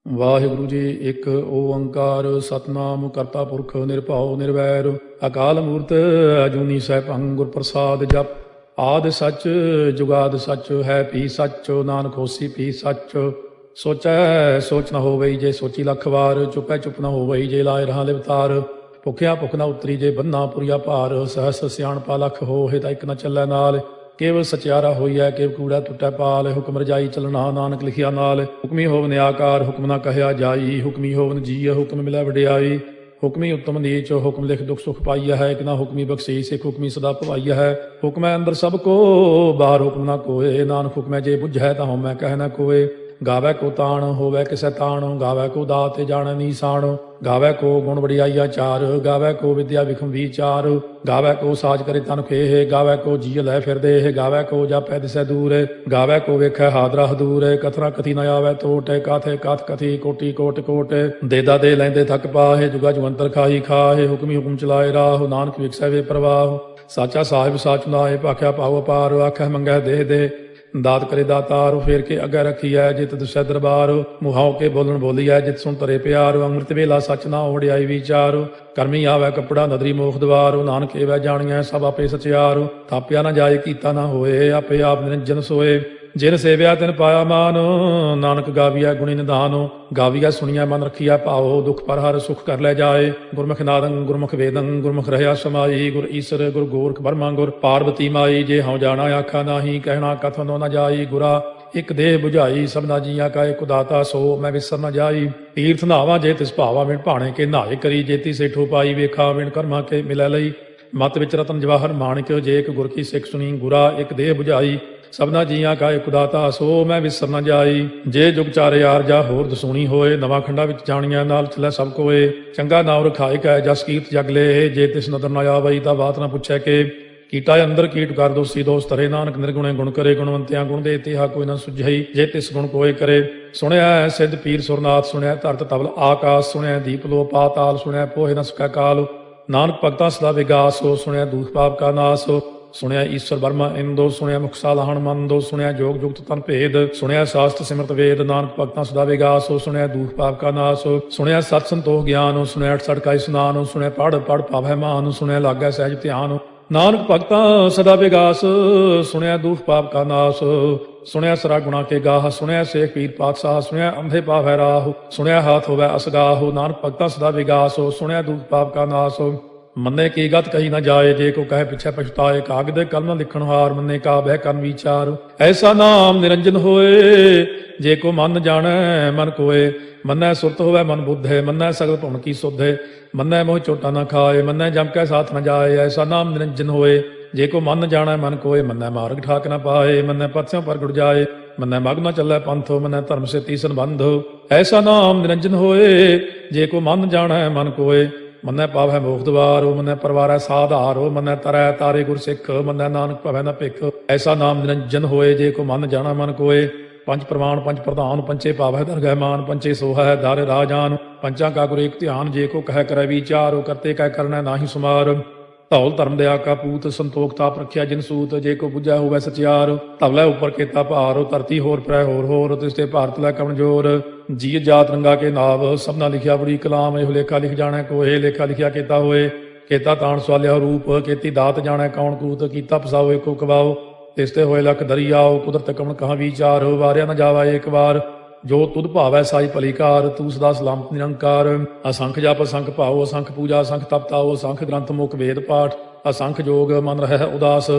ਵਾਹਿਗੁਰੂ ਜੀ। ਇੱਕ ਓੰਕਾਰ ਸਤਨਾਮ ਕਰਤਾ ਪੁਰਖ ਨਿਰਭਉ ਨਿਰਵੈਰ ਅਕਾਲ ਮੂਰਤ ਅਜੂਨੀ ਸੈਭੰ ਗੁਰ ਪ੍ਰਸਾਦ ਜਪ। ਆਦਿ ਸੱਚ ਜੁਗਾਦ ਸੱਚ ਹੈ ਭੀ ਸੱਚ ਨਾਨਕ ਹੋਸੀ ਭੀ ਸੱਚ। ਸੋਚੈ ਸੋਚ ਨ ਹੋਵਈ ਜੇ ਸੋਚੀ ਲੱਖ ਵਾਰ। ਚੁਪੈ ਚੁਪ ਨ ਹੋਵਈ ਜੇ ਲਾਇ ਰਹਾ ਲਿਵਤਾਰ। ਭੁਖਿਆ ਭੁਖ ਨ ਉਤਰੀ ਜੇ ਬੰਨਾ ਪੁਰੀਆ ਭਾਰ। ਸਹਸ ਸਿਆਣਪਾ ਲੱਖ ਹੋਏ ਤਾਂ ਇੱਕ ਨ ਚੱਲੈ ਨਾਲ। ਕੇਵਲ ਸਚਿਆਰਾ ਹੋਈਐ ਕੇਵ ਕੂੜਾ ਟੁੱਟੈ ਪਾਲ। ਹੁਕਮ ਰਜਾਈ ਚਲਣਾ ਨਾਨਕ ਲਿਖਿਆ ਨਾਲ। ਹੁਕਮੀ ਹੋਵਨ ਆਕਾਰ ਹੁਕਮ ਨਾ ਕਹਿਆ ਜਾਈ। ਹੁਕਮੀ ਹੋਵਨ ਜੀਅ ਹੁਕਮ ਮਿਲੈ ਵਡਿਆਈ। ਹੁਕਮੀ ਉੱਤਮ ਨੀਚ ਹੁਕਮ ਲਿਖ ਦੁਖ ਸੁਖ ਪਾਈਆ ਹੈ। ਇੱਕ ਨਾ ਹੁਕਮੀ ਬਖਸ਼ੀਸ ਇੱਕ ਹੁਕਮੀ ਸਦਾ ਭਵਾਈਆ ਹੈ। ਹੁਕਮੈ ਅੰਦਰ ਸਭ ਕੋ ਬਾਹਰ ਹੁਕਮ ਨਾ ਕੋਏ। ਨਾਨਕ ਹੁਕਮੈ ਜੇ ਬੁਝੈ ਤਾਂ ਹਉਮੈ ਕਹਿ ਨਾ ਕੋਏ। ਗਾਵੈ ਕੋ ਤਾਣ ਹੋਵੈ ਕਿਸੈ ਤਾਣ। ਗਾਵੈ ਕੋ ਦਾਤੇ ਜਾਣੈ ਨੀਸਾਣ। ਗਾਵੈ ਕੋ ਗੁਣ ਵਡਿਆਈਆ ਚਾਰ। ਗਾਵੈ ਕੋ ਵਿਦਿਆ ਵਿਖਮ ਵਿਚਾਰ। ਗਾਵੈ ਕੋ ਸਾਜ ਕਰੇ ਤਨ ਖੇਹ। ਗਾਵੈ ਕੋ ਜੀਅ ਲੈ ਫਿਰਦੇ। ਗਾਵੈ ਕੋ ਜਾਪੈ ਦਿਸੈ ਦੂਰ। ਗਾਵੈ ਕੋ ਵੇਖੈ ਹਾਦਰਾ ਹਦੂਰ। ਕਥਨਾ ਕਥੀ ਨ ਆਵੈ ਟੋਟ। ਕਾਥੇ ਕਥ ਕਥੀ ਕੋਟੀ ਕੋਟ ਕੋਟ। ਦੇਦਾ ਦੇ ਲੈਂਦੇ ਥੱਕ ਪਾਹੇ। ਜੁਗਾ ਜੁਗੰਤਰ ਖਾਹੀ ਖਾਹੇ। ਹੁਕਮੀ ਹੁਕਮ ਚਲਾਏ ਰਾਹ। ਨਾਨਕ ਵਿਖਸੈ ਵੇ ਪ੍ਰਵਾਹ। ਸਾਚਾ ਸਾਹਿਬ ਸਾਚ ਨਾਏ ਭਾਖਿਆ ਪਾਉ ਅਪਾਰ। ਆਖੈ ਮੰਗੈ ਦੇਹ ਦੇ ਦਾਤ ਕਰੇ ਦਾਤਾਰ। ਫੇਰ ਕੇ ਅੱਗੇ ਰਖੀਐ ਜਿਤ ਦੁਸੈ ਦਰਬਾਰ। ਮੁਹਾਉ ਕੇ ਬੋਲਣ ਬੋਲੀਐ ਜਿਤ ਸੁਣ ਤਰੇ ਪਿਆਰ। ਅੰਮ੍ਰਿਤ ਵੇਲਾ ਸਚ ਨਾ ਵਡਿਆਈ ਵਿਚਾਰ। ਕਰਮੀ ਆਵੈ ਕੱਪੜਾ ਨਦਰੀ ਮੋਖ ਦਵਾਰ। ਨਾਨਕ ਏਵੈ ਜਾਣੀਐ ਸਭ ਆਪੇ ਸਚਿਆਰ। ਥਾਪਿਆ ਨਾ ਜਾਏ ਕੀਤਾ ਨਾ ਹੋਏ। ਆਪੇ ਆਪ ਨਿਰੰਜਨ ਸੋਏ। ਜਿਨ ਸੇਵਿਆ ਤਿਨ ਪਾਇਆ ਮਾਨ। ਨਾਨਕ ਗਾਵੀਐ ਗੁਣੀ ਨਿਧਾਨ। ਗਾਵੀਐ ਸੁਣੀਐ ਮਨ ਰਖੀਐ ਭਾਉ। ਦੁਖ ਪਰ ਹਰ ਸੁਖ ਕਰ ਲੈ ਜਾਏ। ਗੁਰਮੁਖ ਨਾਦੰ ਗੁਰਮੁਖ ਵੇਦੰ ਗੁਰਮੁਖ ਰਹਿਆ ਸਮਾਈ। ਗੁਰ ਈਸਰ ਗੁਰ ਗੋਰਖ ਬਰਮਾ ਗੁਰ ਪਾਰਬਤੀ ਮਾਈ। ਜੇ ਹਉ ਜਾਣਾ ਆਖਾ ਨਾਹੀ ਕਹਿਣਾ ਕਥਨੋ ਨ ਜਾਈ। ਗੁਰਾ ਇਕ ਦੇਹ 부ਝਾਈ ਸਭਨਾ ਜੀਆਂ ਕਾ ਇਕ ਦਾਤਾ। ਸੋ ਮੈਂ ਵਿਸਰ ਨ ਜਾਈ। ਤੀਰਥ ਨਾਵਾਂ ਜੇ ਤਿਸ ਭਾਵਾ ਵਿਣ ਭਾਣੇ ਕੇ ਨਾਏ ਕਰੀ। ਜੇਤੀ ਸੇਠੋ ਪਾਈ ਵੇਖਾ ਵਿਣ ਕਰਮਾ ਕੇ ਮਿਲੈ ਲਈ। ਮਤ ਵਿੱਚ ਰਤਨ ਜਵਾਹਰ ਮਾਣਿਕ। ਜੇ ਇੱਕ ਗੁਰ ਕੀ ਸਿੱਖ ਸੁਣੀ। ਗੁਰਾ ਇਕ ਦੇਹ 부ਝਾਈ ਸਭਨਾ ਜੀਆਂ ਕਾ ਇਕ ਦਾਤਾ। ਸੋ ਮੈਂ ਵਿਸਰ ਨ ਜਾਈ। ਜੇ ਜੁਗ ਚਾਰੇ ਆਰ ਜਾ ਹੋਰ ਦਸੂਣੀ ਹੋਏ। ਨਵਾਂ ਖੰਡਾ ਵਿੱਚ ਜਾਣੀਆਂ ਨਾਲ ਚਲੈ ਸਭ ਕੋਏ। ਚੰਗਾ ਨਾਮ ਰਖਾਇ ਕੈ ਜਸ ਕੀਰਤ ਜਗ ਲੇ। ਜੇ ਤਿਸ ਨਦਰ ਨ ਆਵਈ ਤਾਂ ਬਾਤ ਨ ਪੁੱਛੈ ਕੇ। ਕੀਟਾ ਅੰਦਰ ਕੀਟ ਕਰ ਦੋਸੀ ਦੋਸ ਤਰੇ। ਨਾਨਕ ਨਿਰਗੁਣੇ ਗੁਣ ਕਰੇ। ਗੁਣਵੰਤਿਆਂ ਗੁਣ ਦੇ ਤਿਹਾ ਕੋਈ ਨਾ ਸੁਝਈ। ਜੇ ਤਿਸ ਗੁਣ ਕੋਏ ਕਰੇ। ਸੁਣਿਆ ਸਿੱਧ ਪੀਰ ਸੁਰਨਾਥ। ਸੁਣਿਆ ਧਰਤ ਤਵਲ ਆਕਾਸ। ਸੁਣਿਆ ਦੀਪ ਲੋ ਪਾਤਾਲ। ਸੁਣਿਆ ਪੋਹੇ ਨ ਸਕੈ ਕਾਲ। ਨਾਨਕ ਭਗਤਾਂ ਸਦਾ ਵਿਗਾਸ। ਸੁਣਿਆ ਦੂਖ ਪਾਪ ਕਾ ਨਾਸ। ਸੁਣਿਆ ਈਸ਼ਰ ਬਰਮਾ ਇੰਦੋ। ਸੁਣਿਆ ਮੁਖਸਾ ਲਾਹਣ ਮੰਦੋ। ਸੁਣਿਆ ਜੋਗ ਜੁਗਤ ਤਨ ਭੇਦ। ਸੁਣਿਆ ਸਾਸਤ ਸਿਮਰਤ ਵੇਦ। ਨਾਨਕ ਭਗਤਾਂ ਸਦਾ ਵਿਗਾਸ। ਸੁਣਿਆ ਦੂਖ ਪਾਪ ਕਾ ਨਾਸ। ਸੁਣਿਆ ਸਤ ਸੰਤੋਖ ਗਿਆਨ। ਸੁਣਿਆ 68 ਕਾ ਇਸਨਾਨ। ਸੁਣਿਆ ਪੜ ਪੜ ਪਾਵੈ ਮਾਨ। ਸੁਣਿਆ ਲਾਗੈ ਸਹਿਜ ਧਿਆਨ। ਨਾਨਕ ਭਗਤਾਂ ਸਦਾ ਵਿਗਾਸ। ਸੁਣਿਆ ਦੂਖ ਪਾਪ ਕਾ ਨਾਸ। ਸੁਣਿਆ ਸਰਾ ਗੁਣਾ ਕੇ ਗਾਹ। ਸੁਣਿਆ ਸੇਖ ਪੀਰ ਪਾਤਸ਼ਾਹ। ਸੁਣਿਆ ਅੰਧੇ ਪਾਵੈ ਰਾਹ। ਸੁਣਿਆ ਹਾਥ ਹੋਵੈ ਅਸਗਾਹ। ਨਾਨਕ ਭਗਤਾਂ ਸਦਾ ਵਿਗਾਸ। ਸੁਣਿਆ ਦੂਖ ਪਾਪ ਕਾ ਨਾਸ। ਮੰਨੇ ਕੀ ਗਤ ਕਹੀ ਨਾ ਜਾਏ। ਜੇ ਕੋ ਕਹੇ ਪਿਛੈ ਪਛਤਾਏ। ਕਾਗਦ ਕਲਮ ਲਿਖਣ ਹਾਰ। ਮੰਨੇ ਕਾ ਬਹਿ ਕਰਨ ਵਿਚਾਰ। ਐਸਾ ਨਾਮ ਨਿਰੰਜਨ ਹੋਏ। ਜੇ ਕੋ ਮਨ ਜਾਣੈ ਮਨ ਕੋਏ। ਮੰਨੈ ਸੁਰਤ ਹੋਵੈ ਮਨ ਬੁੱਧੇ। ਮੰਨੈ ਸਗਲ ਭੁਣ ਕੀ ਸੁਧੇ। ਮੰਨੈ ਮੋਹ ਚੋਟਾ ਨਾ ਖਾਏ। ਮੰਨੈ ਜਮ ਕੈ ਸਾਥ ਨ ਜਾਏ। ਐਸਾ ਨਾਮ ਨਿਰੰਜਨ ਹੋਏ। ਜੇ ਕੋ ਮਨ ਜਾਣੈ ਮਨ ਕੋਏ। ਮੰਨੈ ਮਾਰਗ ਠਾਕ ਨ ਪਾਏ। ਮੰਨੈ ਪਥਿਓਂ ਪ੍ਰਗਟ ਜਾਏ। ਮੰਨੈ ਮਗ ਨ ਚੱਲੈ ਪੰਥ। ਮੰਨੈ ਧਰਮ ਸੇ ਤੀਸਨ ਬੰਧ। ਐਸਾ ਨਾਮ ਨਿਰੰਜਨ ਹੋਏ। ਜੇ ਕੋ ਮਨ ਜਾਣੈ ਮਨ ਕੋਏ। ਮੰਨੈ ਪਾਵੈ ਮੋਖ ਦਵਾਰ। ਮੰਨੈ ਪਰਵਾਰੈ ਸਾਧਾਰ। ਮੰਨੈ ਤਰੈ ਤਾਰੇ ਗੁਰ ਸਿੱਖ। ਮੰਨੈ ਨਾਨਕ ਭਵੈ ਨ ਭਿਖ। ਐਸਾ ਨਾਮ ਨਿਰੰਜਨ ਹੋਏ। ਜੇ ਕੋ ਮਨ ਜਾਣਾ ਮਨ ਕੋਏ। ਪੰਜ ਪ੍ਰਮਾਣ ਪੰਜ ਪ੍ਰਧਾਨ। ਪੰਚੇ ਪਾਵੈ ਦਰਗਹਿ ਮਾਨ। ਪੰਚੇ ਸੋਹੈ ਦਰ ਰਾਜਾਨ। ਪੰਚਾਂ ਕਾ ਗੁਰ ਏਕ ਧਿਆਨ। ਜੇ ਕੋ ਕਹਿ ਕਰੈ ਵਿਚਾਰ। ਕਰਤੇ ਕਹਿ ਕਰਨੈ ਨਾਹੀ ਸੁਮਾਰ। ਧੌਲ ਧਰਮ ਦਇਆ ਕਾ ਪੂਤ। ਸੰਤੋਖ ਤਾਪ ਰਖਿਆ ਜਿਨ ਸੂਤ। ਜੇ ਕੋ ਬੁਝੈ ਹੋਵੈ ਸਚਿਆਰ। ਧਵਲੇ ਉੱਪਰ ਕੇਤਾ ਭਾਰ। ਧਰਤੀ ਹੋਰ ਪਰੈ ਹੋਰ ਹੋਰ। ਤਿਸ ਤੇ ਭਾਰਤ ਲੈ ਕਮਜੋਰ। ਜੀ ਜਾਤ ਰੰਗਾ ਕੇ ਨਾਵ। ਸਭਨਾ ਲਿਖਿਆ ਬੜੀ ਕਲਾਮ। ਇਹੋ ਲੇਖਾ ਲਿਖ ਜਾਣੈ ਕੋਏ। ਲੇਖਾ ਲਿਖਿਆ ਕੇਤਾ ਹੋਏ। ਕੇਤਾ ਤਾਣ ਸਵਾਲਿਆ ਰੂਪ। ਕੇਤੀ ਦਾਤ ਜਾਣੈ ਕੌਣ ਕੂਤ। ਕੀਤਾ ਫਸਾਓ ਏਕੋ ਕਵਾਓ। ਤਿਸ ਤੇ ਹੋਏ ਲਖ ਦਰਿਆਓ। ਕੁਦਰਤ ਕਮਣ ਕਹਾਂ ਵਿਚਾਰ। ਵਾਰਿਆ ਨ ਜਾਵਾ ਏਕ ਵਾਰ। ਜੋ ਤੁਧ ਭਾਵੈ ਸਾਈ ਭਲੀਕਾਰ। ਤੂੰ ਸਦਾ ਸਲਾਮਤ ਨਿਰੰਕਾਰ। ਅਸੰਖ ਜਪ ਅਸੰਖ ਭਾਉ। ਅਸੰਖ ਪੂਜਾ ਅਸੰਖ ਤਪ ਤਾਉ। ਅਸੰਖ ਗ੍ਰੰਥ ਮੁਖ ਵੇਦ ਪਾਠ। ਅਸੰਖ ਜੋਗ ਮਨ ਰਹਿ ਉਦਾਸ।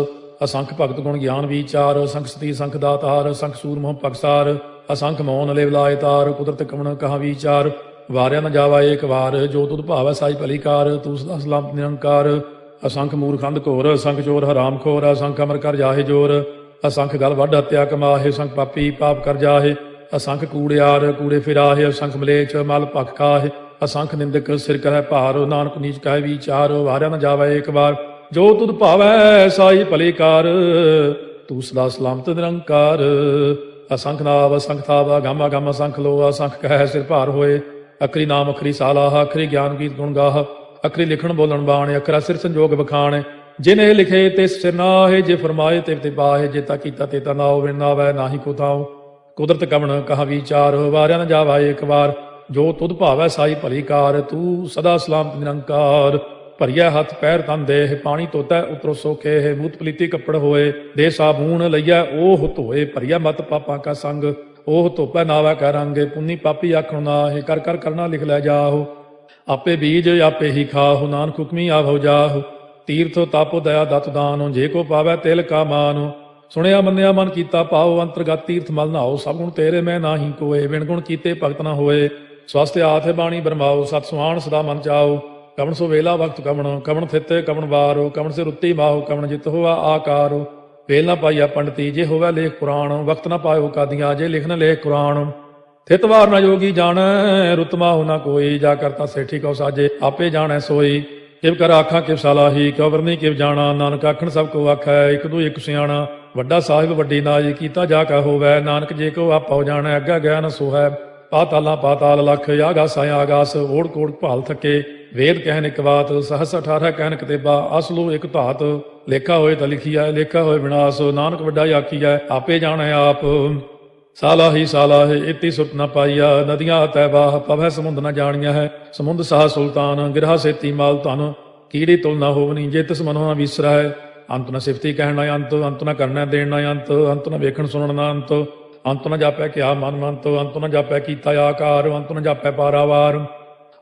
ਅਸੰਖ ਭਗਤ ਗੁਣ ਗਿਆਨ ਵਿਚਾਰ। ਅਸੰਖ ਸਤੀ ਅਸੰਖ ਦਾਤਾਰ। ਅਸੰਖ ਸੂਰ ਮੋਹ ਪਗਸਾਰ। ਅਸੰਖ ਮੌਨ ਲਿਵ ਲਾਇ ਤਾਰ। ਕੁਦਰਤ ਕਮਣ ਕਹਾਂ ਵਿਚਾਰ। ਵਾਰਿਆ ਨ ਜਾਵਾ ਏਕ ਵਾਰ। ਜੋ ਤੁਧ ਭਾਵੈ ਸਾਈ ਭਲੀਕਾਰ। ਤੂੰ ਸਦਾ ਸਲਾਮਤ ਨਿਰੰਕਾਰ। ਅਸੰਖ ਮੂਰਖ ਅੰਧ ਘੋਰ। ਅਸੰਖ ਚੋਰ ਹਰਾਮ ਖੋਰ। ਅਸੰਖ ਅਮਰ ਕਰ ਜਾਹੇ ਜੋਰ। ਅਸੰਖ ਗਲ ਵੱਢ ਹੱਤਿਆ ਕਮਾਹੇ। ਅਸੰਖ ਪਾਪੀ ਪਾਪ ਕਰ ਜਾਹੇ। ਅਸੰਖ ਕੂੜਿਆਰ ਕੂੜੇ ਫਿਰਾਹੇ। ਅਸੰਖ ਮਲੇਛ ਮਲ ਭਖ ਖਾਹੇ। ਅਸੰਖ ਨਿੰਦਕ ਸਿਰ ਕਰੈ ਭਾਰ। ਨਾਨਕ ਨੀਚ ਕਹਿ ਵਿਚਾਰ। ਵਾਰਿਆ ਨ ਜਾਵੈ ਏਕ ਵਾਰ। ਜੋ ਤੁਧ ਭਾਵੈ ਸਾਈ ਭਲੀਕਾਰ। ਤੂੰ ਸਦਾ ਸਲਾਮਤ ਨਿਰੰਕਾਰ। ਅਸੰਖ ਨਾਵ ਅਸੰਖ ਥਾਵ। ਗਾਮਾ ਗਮ ਅਸੰਖ ਲੋ। ਅਸੰਖ ਕਹਿ ਸਿਰ ਭਾਰ ਹੋਏ। ਅਖਰੀ ਨਾਮ ਅਖਰੀ ਸਾਲਾਹ। ਅਖਰੀ ਗਿਆਨ ਗੀਤ ਗੁਣ ਗਾਹ। ਅਖਰੀ ਲਿਖਣ ਬੋਲਣ ਬਾਣ। ਅਖਰਾ ਸਿਰ ਸੰਜੋਗ ਬਖਾਣ। ਜਿਨੇ ਲਿਖੇ ਤਿਸ ਸਿਰ ਨਾਹੇ। ਜੇ ਫਰਮਾਏ ਤੇ ਪਾਹੇ। ਜੇ ਤਾ ਕੀਤਾ ਤੇ ਤਾ ਨਾਉ। ਵਿਣ ਨਾਵੈ ਨਾਹੀ ਕੋ ਥਾਉ। ਕੁਦਰਤ ਕਵਣ ਕਹਾ ਵਿਚਾਰ, ਵਾਰਿਆ ਨ ਜਾਵਾ ਏਕ ਵਾਰ। ਜੋ ਤੁਧ ਭਾਵੈ ਸਾਈ ਭਲੀ ਕਾਰ, ਤੂੰ ਸਦਾ ਸਲਾਮਤ ਨਿਰੰਕਾਰ। ਭਰੀਐ ਹੱਥ ਪੈਰ ਤਨ ਦੇਹ, ਪਾਣੀ ਧੋਤੈ ਉਤਰੋ ਸੋਖੇ। ਬੂਤ ਪਲੀਤੀ ਕੱਪੜ ਹੋਏ, ਦੇ ਸਾਬੂਨ ਲਈਐ ਓਹ ਧੋਏ। ਭਰੀਐ ਮਤ ਪਾਪਾਂ ਕਾ ਸੰਗ, ਓਹ ਧੋਪੈ ਨਾਵੈ ਕੈ ਰੰਗ। ਪੁੰਨੀ ਪਾਪੀ ਆਖਣ ਨਾਹਿ, ਕਰ ਕਰ ਕਰਨਾ ਲਿਖ ਲੈ ਜਾਹੁ। ਆਪੇ ਬੀਜ ਆਪੇ ਹੀ ਖਾਹੁ, ਨਾਨਕ ਹੁਕਮੀ ਆਵਹੁ ਜਾਹੁ। ਤੀਰਥ ਤਪ ਦਇਆ ਦਤ ਦਾਨ, ਜੇ ਕੋ ਪਾਵੈ ਤਿਲ ਕਾ ਮਾਨ। ਸੁਣਿਆ ਮੰਨਿਆ ਮਨ ਕੀਤਾ ਪਾਉ, ਅੰਤਰਗਤ ਤੀਰਥ ਮਲ ਨਹਾਉ। ਸਭ ਗੁਣ ਤੇਰੇ ਮੈਂ ਨਾਹੀ ਕੋਏ, ਬਿਨ ਗੁਣ ਕੀਤੇ ਭਗਤ ਨ ਹੋਏ। ਸਵਸਤ ਆਥ ਬਾਣੀ ਬਰਮਾਓ, ਸਤ ਸੁਹਾਣ ਸਦਾ ਮਨ ਚਾਓ। ਕਵਣ ਸੋ ਵੇਲਾ ਵਕਤ ਕਵਣ, ਕਵਣ ਥਿਤ ਕਵਣ ਵਾਰੋ। ਕਵਣ ਸੇ ਰੁੱਤੀ ਮਾਹੋ, ਕਵਣ ਜਿਤ ਹੋਵਾ ਆਕਾਰੋ। ਵੇਲ ਨਾ ਪਾਈਆ ਪੰਡਤੀ, ਜੇ ਹੋਵੇ ਲੇਖ ਪੁਰਾਣ। ਵਕਤ ਨਾ ਪਾਇਓ ਕਾਦੀਆਂ, ਜੇ ਲਿਖਨ ਲੇਖ ਕੁਰਾਨ। ਥਿਤ ਵਾਰ ਨਾ ਜੋਗੀ ਜਾਣੈ, ਰੁਤ ਮਾਹੋ ਨਾ ਕੋਈ। ਜਾ ਕਰਤਾ ਸੇਠੀ ਕਉ ਸਾਜੇ, ਆਪੇ ਜਾਣੈ ਸੋਈ। ਕਿਵ ਕਰ ਆਖਾਂ ਕਿਵ ਸਲਾਹੀ, ਕਿਉ ਵਰਨੀ ਕਿਵ ਜਾਣਾ। ਨਾਨਕ ਆਖਣ ਸਭ ਕੋ ਆਖੈ, ਇਕ ਦੂ ਇਕ ਸਿਆਣਾ। ਵੱਡਾ ਸਾਹਿਬ ਵੱਡੀ ਨਾਜ, ਕੀਤਾ ਜਾ ਕਾ ਹੋਵੈ। ਨਾਨਕ ਜੇ ਕੋ ਆਪਉ ਜਾਣੈ, ਅੱਗਾ ਗਿਆ ਨ ਸੋਹੈ। ਪਾਤਾਲਾਂ ਪਾਤਾਲ ਲਖ, ਆਗਾਸਾਂ ਆਗਾਸ। ਓੜ ਕੋੜ ਭਾਲ ਥਕੇ, ਵੇਦ ਕਹਿਨ ਇਕ ਬਾਤ। ਸਹਸ 18 ਕਹਿਨ ਕਤੇਬਾ, ਅਸਲੋ ਇਕ ਧਾਤ। ਲੇਖਾ ਹੋਏ ਤਾਂ ਲਿਖੀਐ, ਲੇਖਾ ਹੋਏ ਵਿਨਾਸ਼। ਨਾਨਕ ਵੱਡਾ ਆਖੀਐ, ਆਪੇ ਜਾਣੈ ਆਪ। ਸਾਲਾਹੀ ਸਾਲਾਹੇ, ਇਤੀ ਸੁਰਤ ਨ ਪਾਈਆ। ਨਦੀਆਂ ਤੈ ਬਾਹ, ਪਵੈ ਸਮੁੰਦ ਨ ਜਾਣੀਆ ਹੈ। ਸਮੁੰਦ ਸਾਹ ਸੁਲਤਾਨ, ਗਿਰਹਾ ਸੇਤੀ ਮਾਲ ਧਨ। ਕੀੜੀ ਤੁਲ ਨ ਹੋਵਨੀ, ਜੇ ਤਿਸ ਮਨੋ ਨ ਵਿਸਰੈ। ਅੰਤ ਨ ਸਿਫਤੀ ਕਹਿਣ ਨ ਅੰਤ, ਅੰਤ ਨ ਕਰਨੈ ਦੇਣ ਨ ਅੰਤ। ਅੰਤ ਨ ਵੇਖਣ ਸੁਣਨ ਨ ਅੰਤ, ਅੰਤ ਨ ਜਾਪੈ ਕਿਆ ਮਨ ਮੰਤ। ਅੰਤ ਨ ਜਾਪੈ ਕੀਤਾ ਆਕਾਰ, ਅੰਤ ਨ ਜਾਪੈ ਪਾਰਾਵਾਰ।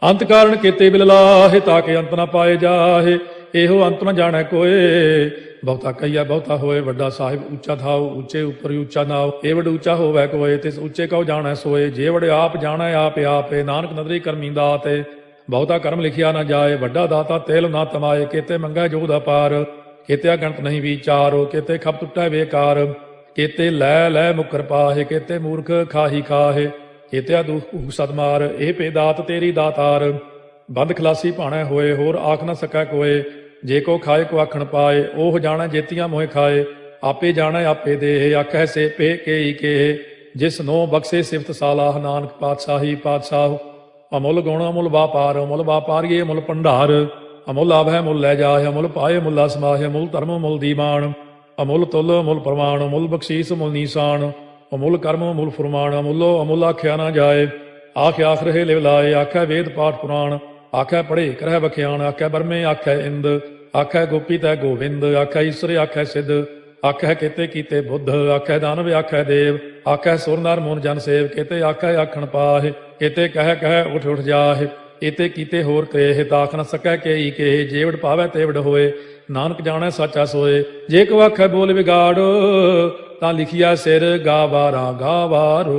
ਅੰਤ ਕਾਰਨ ਕੀਤੇ ਬਿਲ ਲਾਹੇ, ਤਾਕੇ ਅੰਤ ਨ ਪਾਏ ਜਾਹੇ। ਇਹੋ ਅੰਤ ਨ ਜਾਣੈ ਕੋਏ, ਬਹੁਤਾ ਕਹੀਆ ਬਹੁਤਾ ਹੋਏ। ਵੱਡਾ ਸਾਹਿਬ ਉੱਚਾ ਥਾਉ, ਉੱਚੇ ਉੱਪਰ ਉੱਚਾ ਨਾਉ। ਇਹ ਵਡ ਉੱਚਾ ਹੋਵੈ ਕੋਏ, ਤਿਸ ਉੱਚੇ ਕਉ ਜਾਣੈ ਸੋਏ। ਜੇ ਵਡ ਆਪ ਜਾਣੈ ਆਪੇ ਆਪੇ, ਨਾਨਕ ਨਦਰੀ ਕਰਮੀ ਦਾਤੇ। ਬਹੁਤਾ ਕਰਮ ਲਿਖਿਆ ਨਾ ਜਾਏ, ਵੱਡਾ ਦਾਤਾ ਤੇਲ ਨਾ ਤਮਾਏ। ਕੀਤੇ ਮੰਗੈ ਜੋਧ ਅਪਾਰ, ਕੀਤੇ ਅਗਣਤ ਨਹੀਂ ਵਿਚਾਰ। ਕੀਤੇ ਖਪ ਟੁੱਟੈ ਬੇਕਾਰ, ਕੀਤੇ ਲੈ ਲੈ ਮੁਕਰ ਪਾਹੇ। ਕੀਤੇ ਮੂਰਖ ਖਾਹੀ ਖਾਹੇ, ਕੀਤਿਆ ਦੁਖ ਭੂਖ ਸਦਮਾਰ। ਇਹ ਪੇ ਦਾਤ ਤੇਰੀ ਦਾਤਾਰ, ਬੰਦ ਖਲਾਸੀ ਭਾਣੈ ਹੋਏ। ਹੋਰ ਆਖ ਨ ਸਕੈ ਕੋਏ, ਜੇ ਕੋ ਖਾਏ ਕੋ ਆਖਣ ਪਾਏ। ਉਹ ਜਾਣੈ ਜੇਤੀਆਂ ਮੋਹਿ ਖਾਏ, ਆਪੇ ਜਾਣੈ ਆਪੇ ਦੇਹ। ਆਖੈ ਸੇ ਪੇ ਕੇਈ ਕੇ, ਜਿਸ ਨੋ ਬਖਸ਼ੇ ਸਿਫਤ ਸਾਲਾਹ। ਨਾਨਕ ਪਾਤਸ਼ਾਹੀ ਪਾਤਸ਼ਾਹ, ਅਮੁੱਲ ਗੁਣ ਅਮੁੱਲ ਵਾਪਾਰ। ਅਮੁੱਲ ਵਾਪਾਰੀਏ ਮੁੱਲ ਭੰਡਾਰ। ਅਮੁੱਲ ਆਵੈ ਮੁੱਲ ਲੈ ਜਾਏ, ਅਮੁੱਲ ਪਾਏ ਮੁੱਲਾ ਸਮਾਹੇ। ਅਮੁੱਲ ਧਰਮ ਮੁੱਲ ਦੀਵਾਨ, ਅਮੁੱਲ ਤੁਲ ਅਮੁੱਲ ਪ੍ਰਮਾਣ। ਅਮੁੱਲ ਬਖਸ਼ੀਸ ਮੁੱਲ ਨੀਸਾਨ, ਅਮੁੱਲ ਕਰਮ ਅਮੁੱਲ ਫੁਰਮਾਨ। ਅਮੁੱਲੋ ਅਮੁੱਲ ਆਖਿਆ ਨਾ ਜਾਏ, ਆਖ ਆਖ ਰਹੇ ਲਿਵ ਲਾਏ। ਆਖੈ ਵੇਦ ਪਾਠ ਪੁਰਾਣ, ਆਖੈ ਪੜ੍ਹੇ ਕਰਹਿ ਵਖਿਆਣ। ਆਖੈ ਬਰਮੇ ਆਖੈ ਇੰਦ, ਆਖੈ ਗੋਪੀ ਤੈ ਗੋਵਿੰਦ। ਆਖੈ ਈਸਰ ਆਖੈ ਸਿੱਧ, ਆਖੈ ਕੀਤੇ ਕੀਤੇ ਬੁੱਧ। ਆਖੈ ਦਾਨਵ ਆਖੈ ਦੇਵ, ਆਖੈ ਸੁਰ ਨਰ ਮੂਨ ਜਨ ਸੇਵ। ਕੀਤੇ ਆਖੈ ਆਖਣ ਪਾਹੇ, ਕੀਤੇ ਕਹਿ ਕਹਿ ਉਠ ਉਠ ਜਾਹੇ। ਇਤੇ ਕੀਤੇ ਹੋਰ ਕਰੇ, ਤਾਖ ਨ ਸਕੈ ਕੇਈ ਕੇ। ਜੇਵੜ ਪਾਵੈ ਤੇਵੜ ਹੋਏ, ਨਾਨਕ ਜਾਣੈ ਸਾਚਾ ਸੋਏ। ਜੇ ਕੋ ਆਖੈ ਬੋਲ ਵਿਗਾੜ, ਤਾਂ ਲਿਖਿਆ ਸਿਰ ਗਾਵਾਰਾ ਗਾਵਾਰ।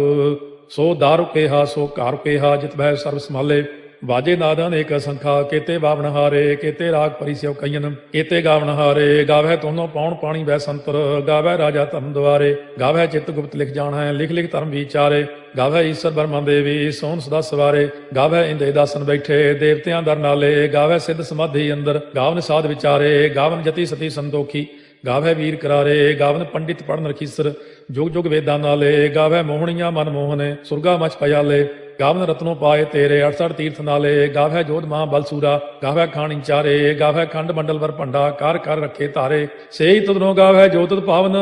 ਸੋ ਦਾਰੂ ਕੇਹਾ ਸੋ ਘਰ ਕੇਹਾ, ਜਿਤ ਭੈ ਸਰਬ ਸੰਭਾਲੇ। ਵਾਜੇ ਨਾਦ ਅਨੇਕ ਅਸੰਖਾ, ਕੀਤੇ ਬਾਵਨ ਹਾਰੇ। ਕੀਤੇ ਰਾਗ ਪਰੀ ਸਿਉ ਕਈਨ, ਕੀਤੇ ਗਾਵਨ ਹਾਰੇ। ਗਾਵੈ ਤੋਨੋ ਪਾਉਣ ਪਾਣੀ ਵੈ ਸੰਤਰ, ਗਾਵੈ ਰਾਜਾ ਧਰਮ ਦੁਆਰੇ। ਗਾਵੈ ਚਿਤ ਗੁਪਤ ਲਿਖ ਜਾਣੈ, ਲਿਖ ਲਿਖ ਧਰਮ ਵਿਚਾਰੇ। ਗਾਵੈ ਈਸਰ ਬਰਮਾ ਦੇਵੀ, ਸੋਹਣ ਸਦਾ ਸਵਾਰੇ। ਗਾਵੈ ਇੰਦੇ ਦਾਸਨ ਬੈਠੇ, ਦੇਵਤਿਆਂ ਦਰ ਨਾਲੇ। ਗਾਵੈ ਸਿੱਧ ਸਮਾਧੀ ਅੰਦਰ, ਗਾਵਨ ਸਾਧ ਵਿਚਾਰੇ। ਗਾਵਨ ਜਤੀ ਸਤੀ ਸੰਤੋਖੀ, ਗਾਵੈ ਵੀਰ ਕਰਾਰੇ। ਗਾਵਨ ਪੰਡਿਤ ਪੜਨ ਰਖੀਸਰ, ਜੁਗ ਜੁਗ ਵੇਦਾਂ ਨਾਲੇ। ਗਾਵੈ ਮੋਹਣੀਆਂ ਮਨ ਮੋਹਨੇ, ਸੁਰਗਾ ਮਚ ਪਿਆਲੇ। ਗਾਵਨ ਰਤਨੋ ਪਾਏ ਤੇਰੇ, 68 ਤੀਰਥ ਨਾਲੇ। ਗਾਵੈ ਜੋਧ ਮਹਾ ਬਲਸੂਰਾ, ਗਾਵੈ ਖਾਣੀ ਚਾਰੇ। ਗਾਵੈ ਖੰਡ ਮੰਡਲ ਵਰ ਭੰਡਾ, ਕਰ ਕਰ ਰੱਖੇ ਧਾਰੇ। ਸੇਈ ਤੁਧਨੋ ਗਾਵੈ ਜੋ ਤੁਧ ਪਾਵਨ,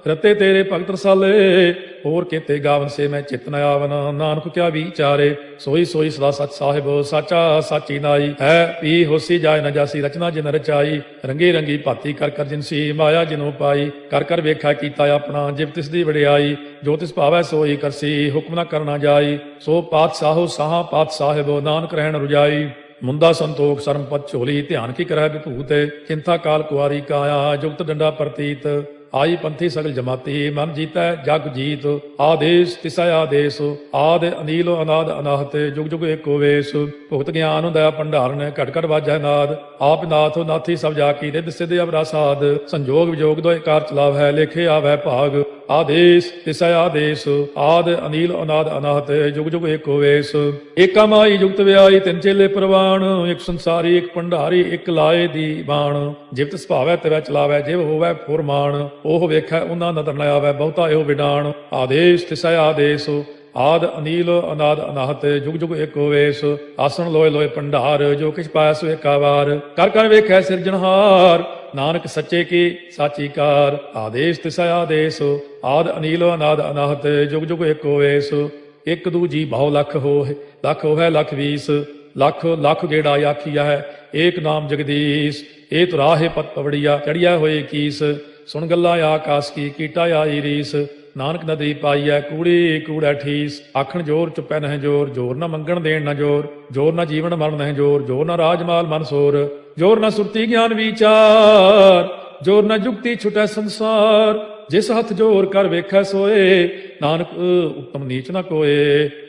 ਰਤੇ ਤੇਰੇ ਭਗਤ ਰਸਾਲੇ। ਹੋਰ ਕੀਤੇ ਗਾਵਨ ਸੇ ਮੈਂ ਚਿਤ ਨ ਆਵਨ, ਨਾਨਕ ਕਿਆ ਵਿਚਾਰੇ। ਸੋਈ ਸੋਈ ਸਦਾ ਸਚ ਸਾਹਿਬ, ਸਾਚਾ ਸਾਚੀ ਨਾਈ। ਹੈ ਪੀ ਹੋਸੀ ਜਾਏ ਨ ਜਾਸੀ, ਰਚਨਾ ਜਿਨ ਰਚਾਈ। ਰੰਗੀ ਰੰਗੀ ਭਾਤੀ ਕਰ ਕਰ ਜਿਨਸੀ, ਮਾਇਆ ਜਿਨੋ ਪਾਈ। ਕਰ ਕਰ ਵੇਖਾ ਕੀਤਾ ਆਪਣਾ, ਜਿਵ ਤਿਸ ਦੀ ਵਡਿਆਈ। ਜੋ ਤਿਸ ਭਾਵੈ ਸੋਈ ਕਰਸੀ, ਹੁਕਮ ਨ ਕਰਨਾ ਜਾਈ। ਸੋ ਪਾਤਸ਼ਾਹੋ ਸਾਹਾ ਪਾਤਸ਼ਾਹਿਬ, ਨਾਨਕ ਰਹਿਣ ਰੁਜਾਈ। ਮੁੰਦਾ ਸੰਤੋਖ ਸਰਮ ਪਦ ਝੋਲੀ, ਧਿਆਨ ਕੀ ਕਰੈ ਵਿਭੂਤ। ਚਿੰਤਾ ਕਾਲ ਕੁਆਰੀ ਕਾਇਆ, ਜੁਗਤ ਡੰਡਾ ਪ੍ਰਤੀਤ। ਆਈ ਪੰਥੀ ਸਗਲ ਜਮਾਤੀ, ਮਨ ਜੀਤੈ ਜਗ ਜੀਤ। ਆਦੇਸ਼ ਤਿਸੈ ਆਦੇਸ਼, ਆਦ ਅਨੀਲ ਅਨਾਦ ਅਨਾਹਤ। ਜੁਗ ਜੁਗ ਏਕੋ ਵੇਸ, ਭੁਗਤ ਗਿਆਨ ਦਇਆ ਭੰਡਾਰਨ। ਘਟ ਘਟ ਵਾਜੈ ਨਾਦ, ਆਪ ਨਾਥ ਨਾਥੀ ਸਭ ਜਾ ਕੀ। ਰਿੱਧ ਸਿੱਧ ਅਵਰਾ ਸਾਧ, ਸੰਜੋਗ ਵਿਜੋਗ ਦੋਇ ਕਾਰ ਚਲਾਵੈ। ਲੇਖੇ ਆਵੈ ਭਾਗ, ਆਦੇਸ਼ ਤਿਸੈ ਆਦੇਸ਼। ਆਦ ਅਨੀਲ ਅਨਾਦ ਅਨਾਹਤ, ਜੁਗ ਜੁਗ ਏਕੋ ਵੇਸ। ਏਕਾ ਮਾਈ ਜੁਗਤ ਵਿਆਈ, ਤਿੰਨ ਚੇਲੇ ਪ੍ਰਵਾਨ। ਇੱਕ ਸੰਸਾਰੀ ਇੱਕ ਭੰਡਾਰੀ, ਇੱਕ ਲਾਏ ਦੀ ਬਾਣ। ਜਿਵ ਤਿਸ ਭਾਵੈ ਤਿਵੈ ਚਲਾਵੈ, ਜਿਵ ਹੋਵੈ ਫੁਰਮਾਨ। ਉਹ ਵੇਖੈ ਉਹਨਾਂ ਨਦਰ ਨ ਆਵੈ, ਬਹੁਤਾ ਇਹੋ ਵਿਡਾਣ। ਆਦੇਸ਼ ਤਿਸੈ ਆਦੇਸ਼, ਆਦ ਅਨੀਲ ਅਨਾਦ ਅਨਾਹਤ। ਜੁਗ ਜੁਗ ਏਕੋ ਵੇਸ, ਆਸਣ ਲੋਏ ਲੋਏ ਭੰਡਾਰ। ਜੋ ਕਿਛ ਪਾਇਆ ਸੋ ਏਕਾ ਵਾਰ। ਕਰ ਕਰ ਵੇਖੈ ਸਿਰਜਣਹਾਰ, नानक सच्चे की साची कार। आदेश तिसै आदेश, आद अनील अनाद अनाहत, जुग जुग एको वेस। एक दूजी भाव लख होए, लख होए लख बीस, लख लख गेड़ा आखिया है, एक नाम जगदीश। ए तुराहे पत पवड़िया, चढ़िया होए कीस। सुन गल्ला आकाश की, कीटा आई रीस। नानक नदरी पाई है, कूड़ी कूड़ा ठीस। आखण जोर चुपै नह जोर, जोर न मंगण देण न जोर। जोर न जीवन मरण नह जोर, जोर न राजमाल मन सोर। जोर न सुरती ज्ञान विचार, जोर न जुगती छुटै संसार। जिस हथ जोर कर वेखै सोए, नानक उत्तम नीच न कोए।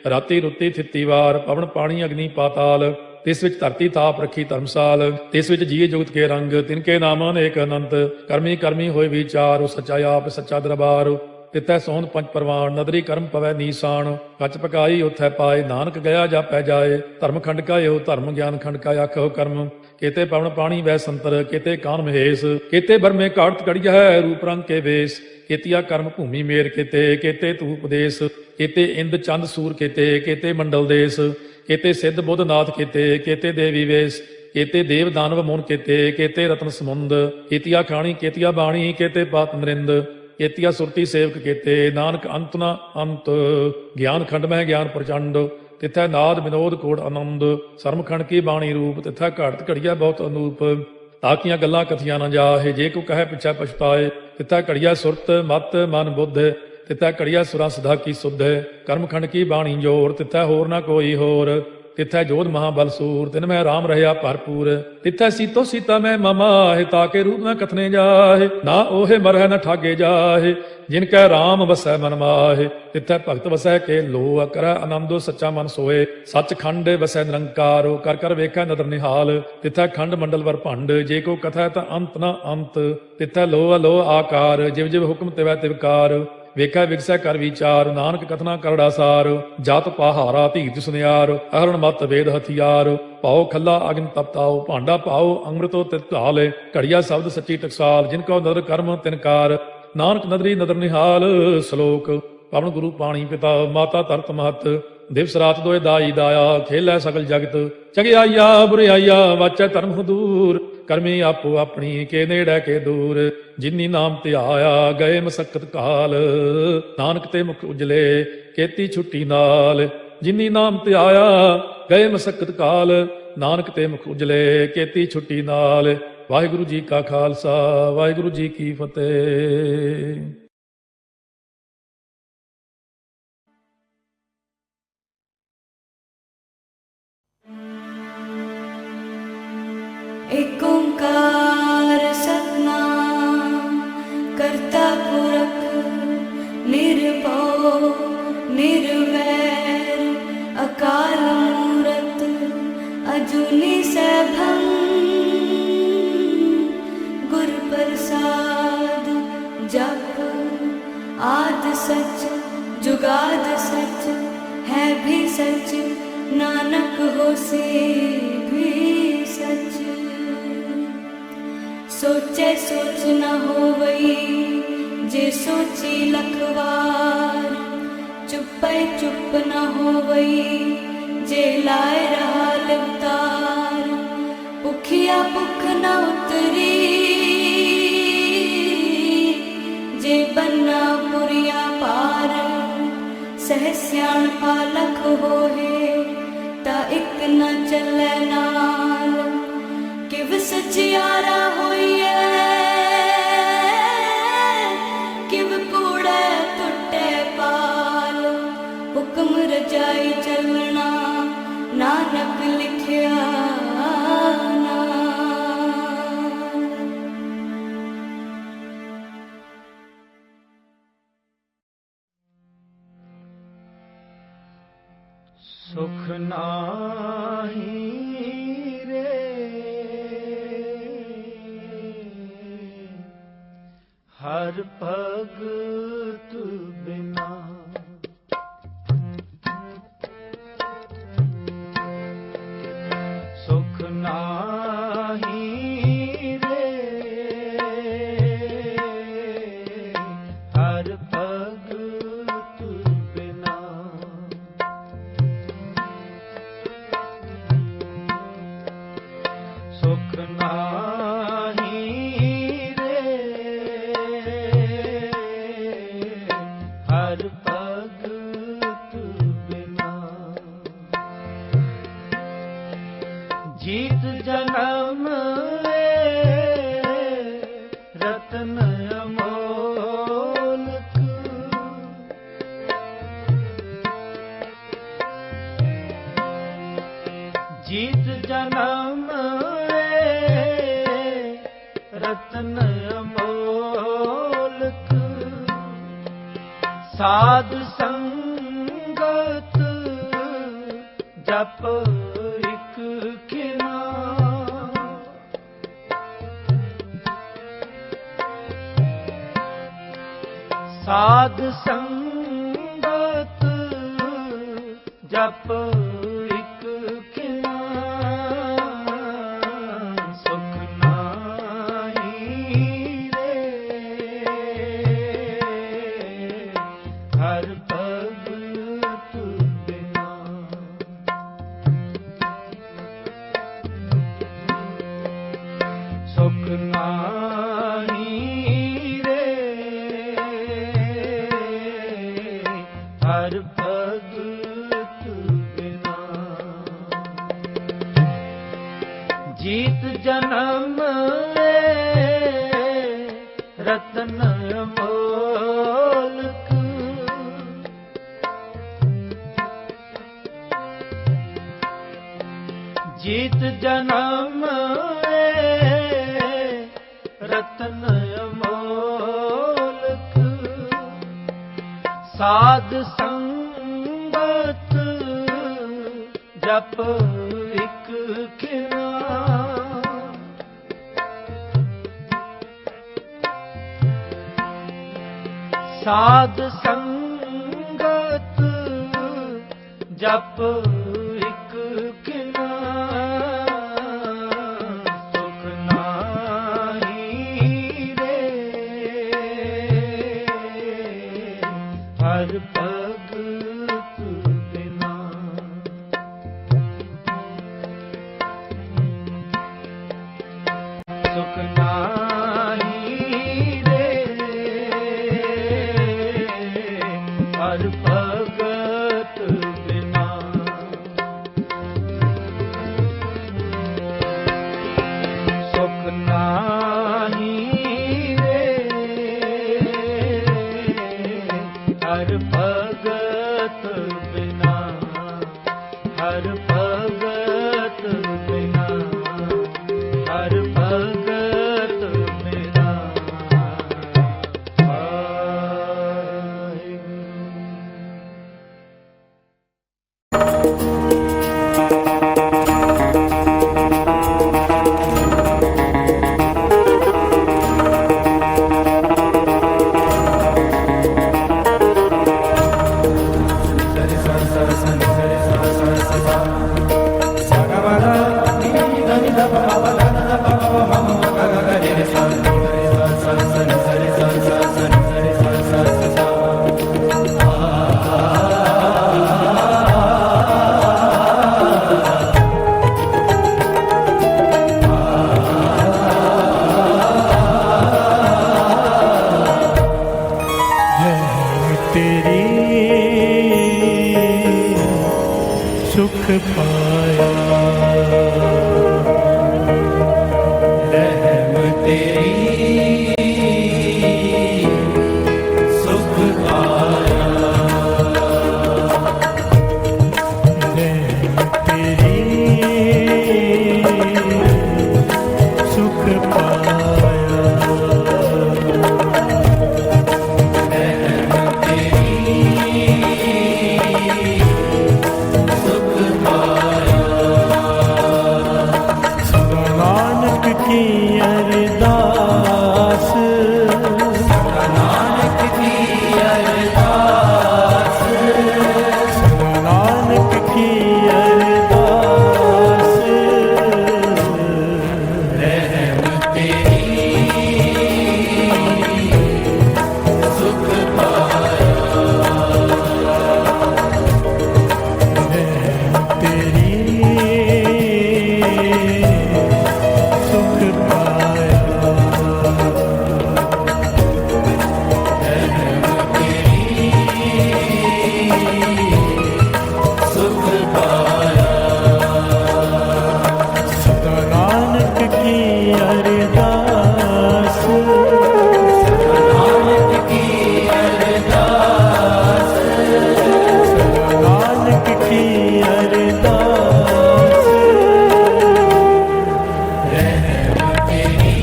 राती रुती थित्ती वार, पवन पानी अग्नि पाताल। तिस विच धरती ताप रखी धर्मसाल। तिस विच जीए जुगत के रंग, तिनके नाम अनेक अनंत। करमी करमी होए विचार, सच्चा आप सच्चा दरबार। तिथै सोहन पंच परवान, नदरी कर्म पवै नीसान। कच पकाई उथै पाए, नानक गया जापै जाए। धर्म खंड का यो धर्म, ज्ञान खंड का आखो कर्म। केते पवन पानी वै संतर, केते कान महेश। केते बरमे काट कड़िया है, रूप रंग के वेश। केतिया कर्म भूमि मेर केते, केते तू उपदेश। केते इंद चंद सूर केते, केते मंडल देश। केते सिद्ध बुद्ध नाथ केते, केते देवी वेश। केते देव दानव मुन केते, केते रत्न समुंद। केतिया खाणी केतिया बाणी, केते पात मरिंद। केतिया सुरती सेवक केते, नानक अंत न अंत। ज्ञान खंड में ज्ञान प्रचंड, तिथै नाद विनोद कोड आनंद। सरम खंड की बाणी रूप, तिथै घाट घड़िया बहुत अनूप। ताकियां गल्लां कथियां न जाहे, जे को कहे पिछै पछताए। तिथै घड़िया सुरत मत मन बुद्ध, तिथै घड़िया सुरा सदा की सुध। कर्म खंड की बाणी जोर, तिथै होर न कोई होर। तिथै जोध महाबल सूर, तिन में राम रहया भरपूर। तिथै सीतो सीता में ममाहे, ताके रूप न कथने जाहे। ना ओहे मरह न ठागे जाहे, जिनकै राम वसै मन माहे। तिथै भगत वसै के लो, करੈ आनंदो सच्चा मन सोए। सच खंड वसै निरंकार, कर कर वेखै नदर निहाल। तिथै खंड मंडल वर भंड, जे को कथै त अंत न अंत। तिथै लो अलो आकार, जिव जिव हुक्म तिवै तिवकार। ਵੇਖੈ ਵਿਗਸੈ ਕਰ ਵਿਚਾਰ, ਨਾਨਕ ਕਥਨਾ ਕਰੜਾ ਸਾਰ। ਜਤ ਪਹਾਰਾ ਧੀਰਜ ਸੁਨਿਆਰ, ਅਹਰਣ ਮਤ ਵੇਦ ਹਥਿਆਰ। ਭਾਉ ਖੱਲਾ ਅਗਨ ਤਪਤਾਉ, ਭਾਂਡਾ ਭਾਉ ਅੰਮ੍ਰਿਤੋ ਤਿਤ ਧਾਲ। ਘੜੀਆ ਸ਼ਬਦ ਸੱਚੀ ਟਕਸਾਲ, ਜਿਨ ਕੋ ਨਦਰ ਕਰਮ ਤਿਨਕਾਰ। ਨਾਨਕ ਨਦਰੀ ਨਦਰ ਨਿਹਾਲ। ਸ਼ਲੋਕ ਪਵਨ ਗੁਰੂ ਪਾਣੀ ਪਿਤਾ, ਮਾਤਾ ਧਰਤ ਮਹਤ। ਦਿਵਸ ਰਾਤ ਦੋਇ ਦਾਈ ਦਾਇਆ, ਖੇਲੈ ਸਗਲ ਜਗਤ। ਚੰਗਿਆਈਆ ਬੁਰਿਆਈਆ, ਵਾਚੈ ਧਰਮ ਹਦੂਰ। ਕਰਮੀ ਆਪੋ ਆਪਣੀ, ਕੇ ਨੇੜੇ ਕੇ ਦੂਰ। ਜਿਨੀ ਨਾਮ ਧਿਆਇਆ, ਗਏ ਮਸਕਤ ਕਾਲ। ਨਾਨਕ ਤੇ ਮੁਖ ਉਜਲੇ, ਕੀਤੀ ਛੁੱਟੀ ਨਾਲ। ਜਿਨੀ ਨਾਮ ਧਿਆਇਆ, ਗਏ ਮਸਕਤ ਕਾਲ। ਨਾਨਕ ਤੇ ਮੁਖ ਉਜਲੇ, ਕੀਤੀ ਛੁੱਟੀ ਨਾਲ। ਵਾਹਿਗੁਰੂ ਜੀ ਕਾ ਖਾਲਸਾ, ਵਾਹਿਗੁਰੂ ਜੀ ਕੀ ਫਤਿਹ। एक ओंकार सतनाम करता पुरख, निर्भव निर्वैर अकाल मूरत अजूनी सैभं। गुर प्रसाद जप आद सच जुगाद सच, है भी सच नानक होसी भी सच। सोचे सोच न होवई, जे सोची लखवार। चुपै चुप न होवई, जे लाए रहा लिवतार। भुखिया भुख न उतरी, जे बन्ना पुरिया पार। सह सियाणपा लख होए, ता इक न चलै नाल। किव सचियारा होइए, किव कूड़े टुटे पाल। हुक्म रजाई चलना, नानक लिखिया नाल। सुख नाही रे हर भगत बिना। सुख नाही रे हर भगत बिना। सुख नाही जीत जन्म रतन अमोलक, जीत जन्म रतन अमोलक, साध संगत जप इक खिना, साध संगत जप इक खिना, सुख नाहीं रे हर भगत बिना, सुख नाहीं रे हर भगत बिना, जीत जन्म रतन अमोलक, जीत जन्म रतन अमोलक, साध संगत जप इक खिना, साध संगत जप इक खिना, सुख नाहीं रे हर भगत बिना, सुख नाहीं रे हर भगत बिना, सुख नाहीं रे हर भगत बिना, हर भगत बिना, हर भगत बिना, सुख पाया रहम तेरी सुख पाया रहम तेरी सुख पाया रहम तेरी सुख पाया अरदास रहम तेरी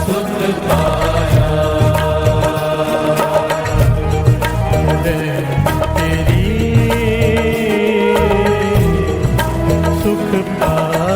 सुख पाया रहम तेरी सुख पाया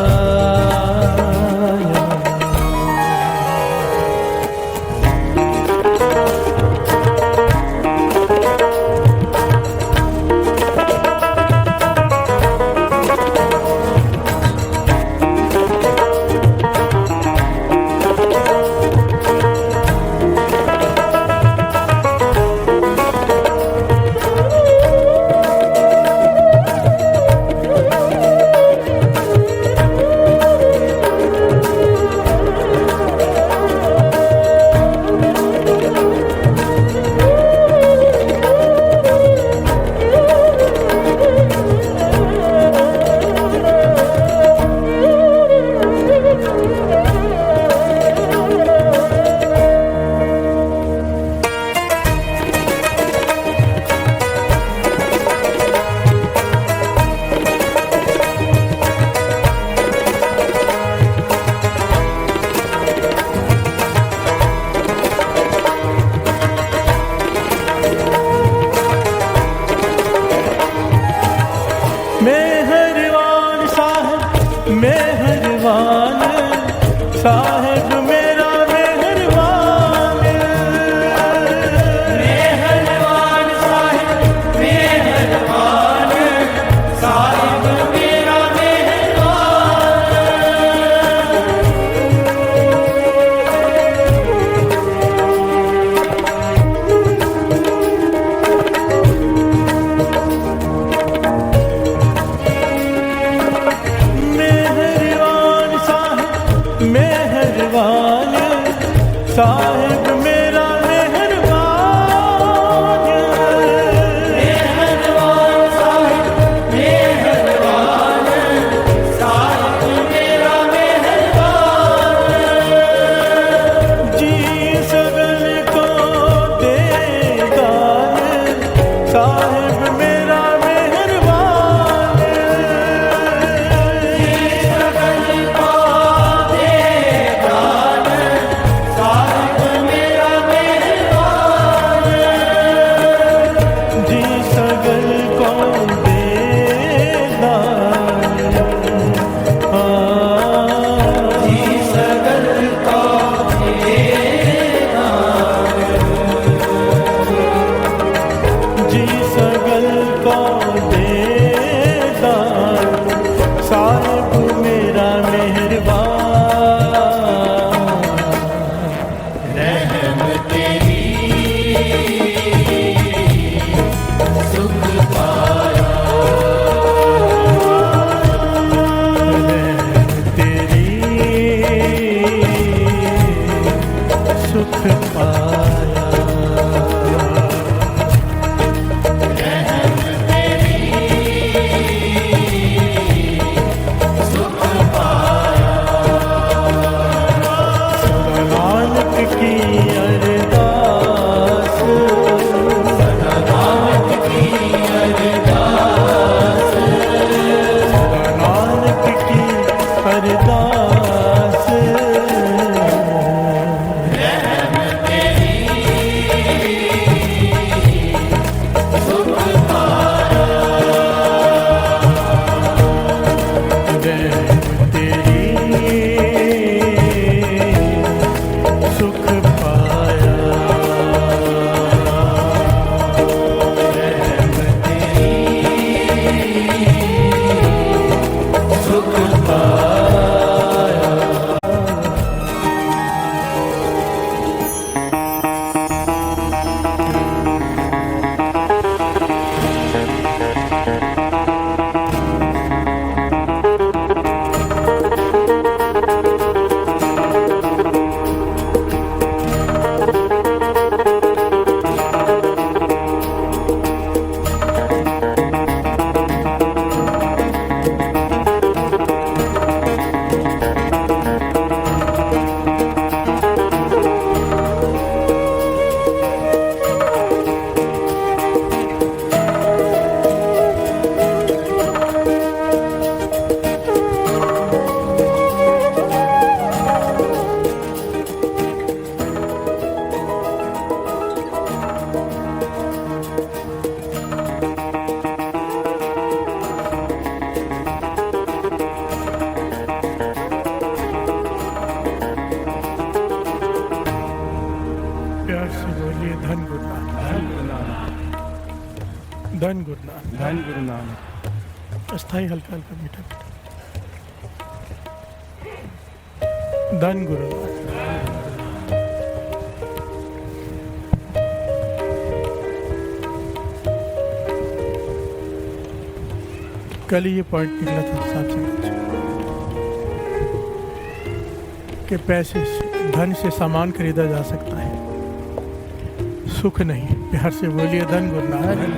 मेहरबान साहब मेहरबान साहब मेरा मेहरबान मेहरबान साहब मेहरबान साहब मेरा मेहरबान नानक। धन गुरु नानक। अस्थाई हल्का हल्का मीठा मीठा। धन गुरु नानक। कल ही ये पॉइंट निकला था साथ से कि पैसे से, धन से सामान खरीदा जा सकता है, सुख नहीं। प्यार से बोलिए धन गुरु नानक।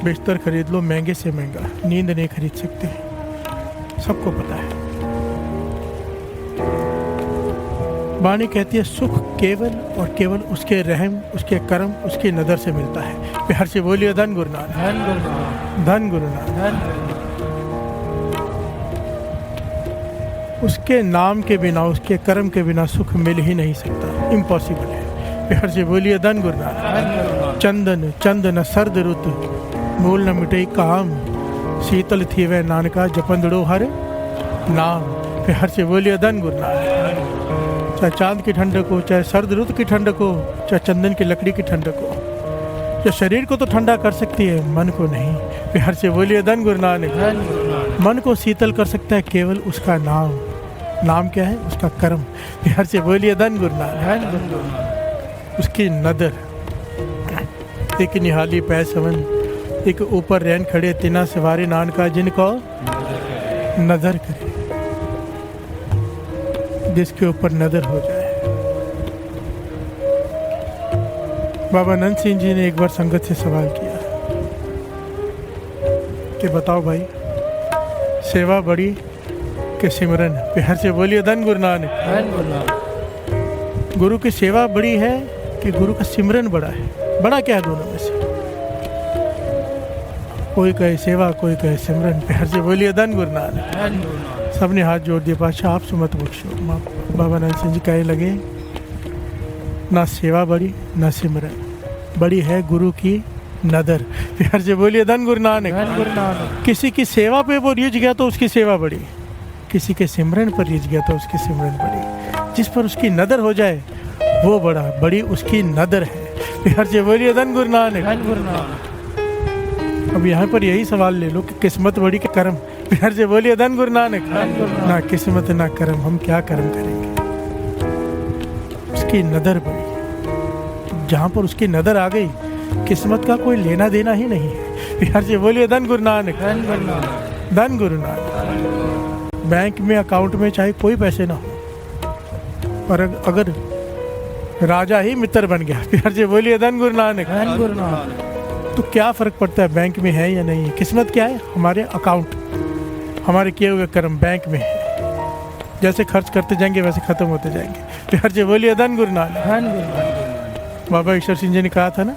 बिस्तर खरीद लो महंगे से महंगा, नींद नहीं खरीद सकते, सबको पता है। वाणी कहती है सुख केवल और केवल उसके रहम, उसके कर्म, उसकी नज़र से मिलता है। प्यार से बोलिए धन गुरु नानक। धन गुरु नानक। धन गुरु नानक। धन गुरु नानक। उसके नाम के बिना, उसके कर्म के बिना सुख मिल ही नहीं सकता, इम्पॉसिबल है। प्यार से बोलिए धन गुरु नानक। चंदन चंदन सर्द रुत, मूल न मिटे काम, शीतल थी वह नानका जपंदड़ो हर नाम। प्यार से बोलिए धन गुरु नानक। चाहे चांद की ठंडक हो, चाहे सर्द रुत की ठंडक हो, चाहे चंदन की लकड़ी की ठंडक हो, जो शरीर को तो ठंडा कर सकती है, मन को नहीं। प्यार से बोलिए धन गुरु नानक। मन को शीतल कर सकता है केवल उसका नाम। नाम क्या है? उसका कर्म। प्यार से बोलिए धन गुरु नानक। उसकी नदर, एक निहाली पै सवन, एक ऊपर रैन खड़े तिना सवारे नानका जिनको नजर करे, जिसके ऊपर नजर हो जाए। बाबा नंद सिंह जी ने एक बार संगत से सवाल किया कि बताओ भाई, सेवा बड़ी कि सिमरन? प्यार से बोलिए धन गुरु नानक। गुरु की सेवा बड़ी है कि गुरु का सिमरन बड़ा है? बड़ा क्या है दोनों में से? कोई कहे सेवा, कोई कहे सिमरन। प्यार से बोलिए धन गुरु नानक। सबने हाथ जोड़ दिए, पातशाह आप सुमत बख्शो। बाबा नंद सिंह जी कहने लगे, ना सेवा बड़ी ना सिमरन, बड़ी है गुरु की नदर। प्यार से बोलिए धन गुरु नानक। किसी की सेवा पे वो रिझ गया तो उसकी सेवा बड़ी, किसी के सिमरन पर रिझ गया तो उसकी सिमरन बड़ी। जिस पर उसकी नदर हो जाए वो बड़ा, बड़ी उसकी नदर है। प्यार से बोलिए धन गुरु नानक। अब यहाँ पर यही सवाल ले लो कि किस्मत बड़ी के कर्म? प्यार से बोलिए धन गुरु नानक। ना किस्मत ना कर्म, हम क्या कर्म करेंगे? उसकी नदर बड़ी, जहाँ पर उसकी नदर आ गई किस्मत का कोई लेना देना ही नहीं है। प्यार से बोलिए धन गुरु नानक। धन गुरु नानक। बैंक में अकाउंट में चाहे कोई पैसे ना हो, पर अगर राजा ही मित्र बन गया, प्यार से बोलिए धन गुरु नानक, तो क्या फ़र्क पड़ता है बैंक में है या नहीं है? किस्मत क्या है? हमारे अकाउंट, हमारे किए हुए कर्म बैंक में है। जैसे खर्च करते जाएंगे वैसे ख़त्म होते जाएंगे। प्यार से बोलिए धन गुरु नानक। बाबा ईश्वर सिंह जी ने कहा था ना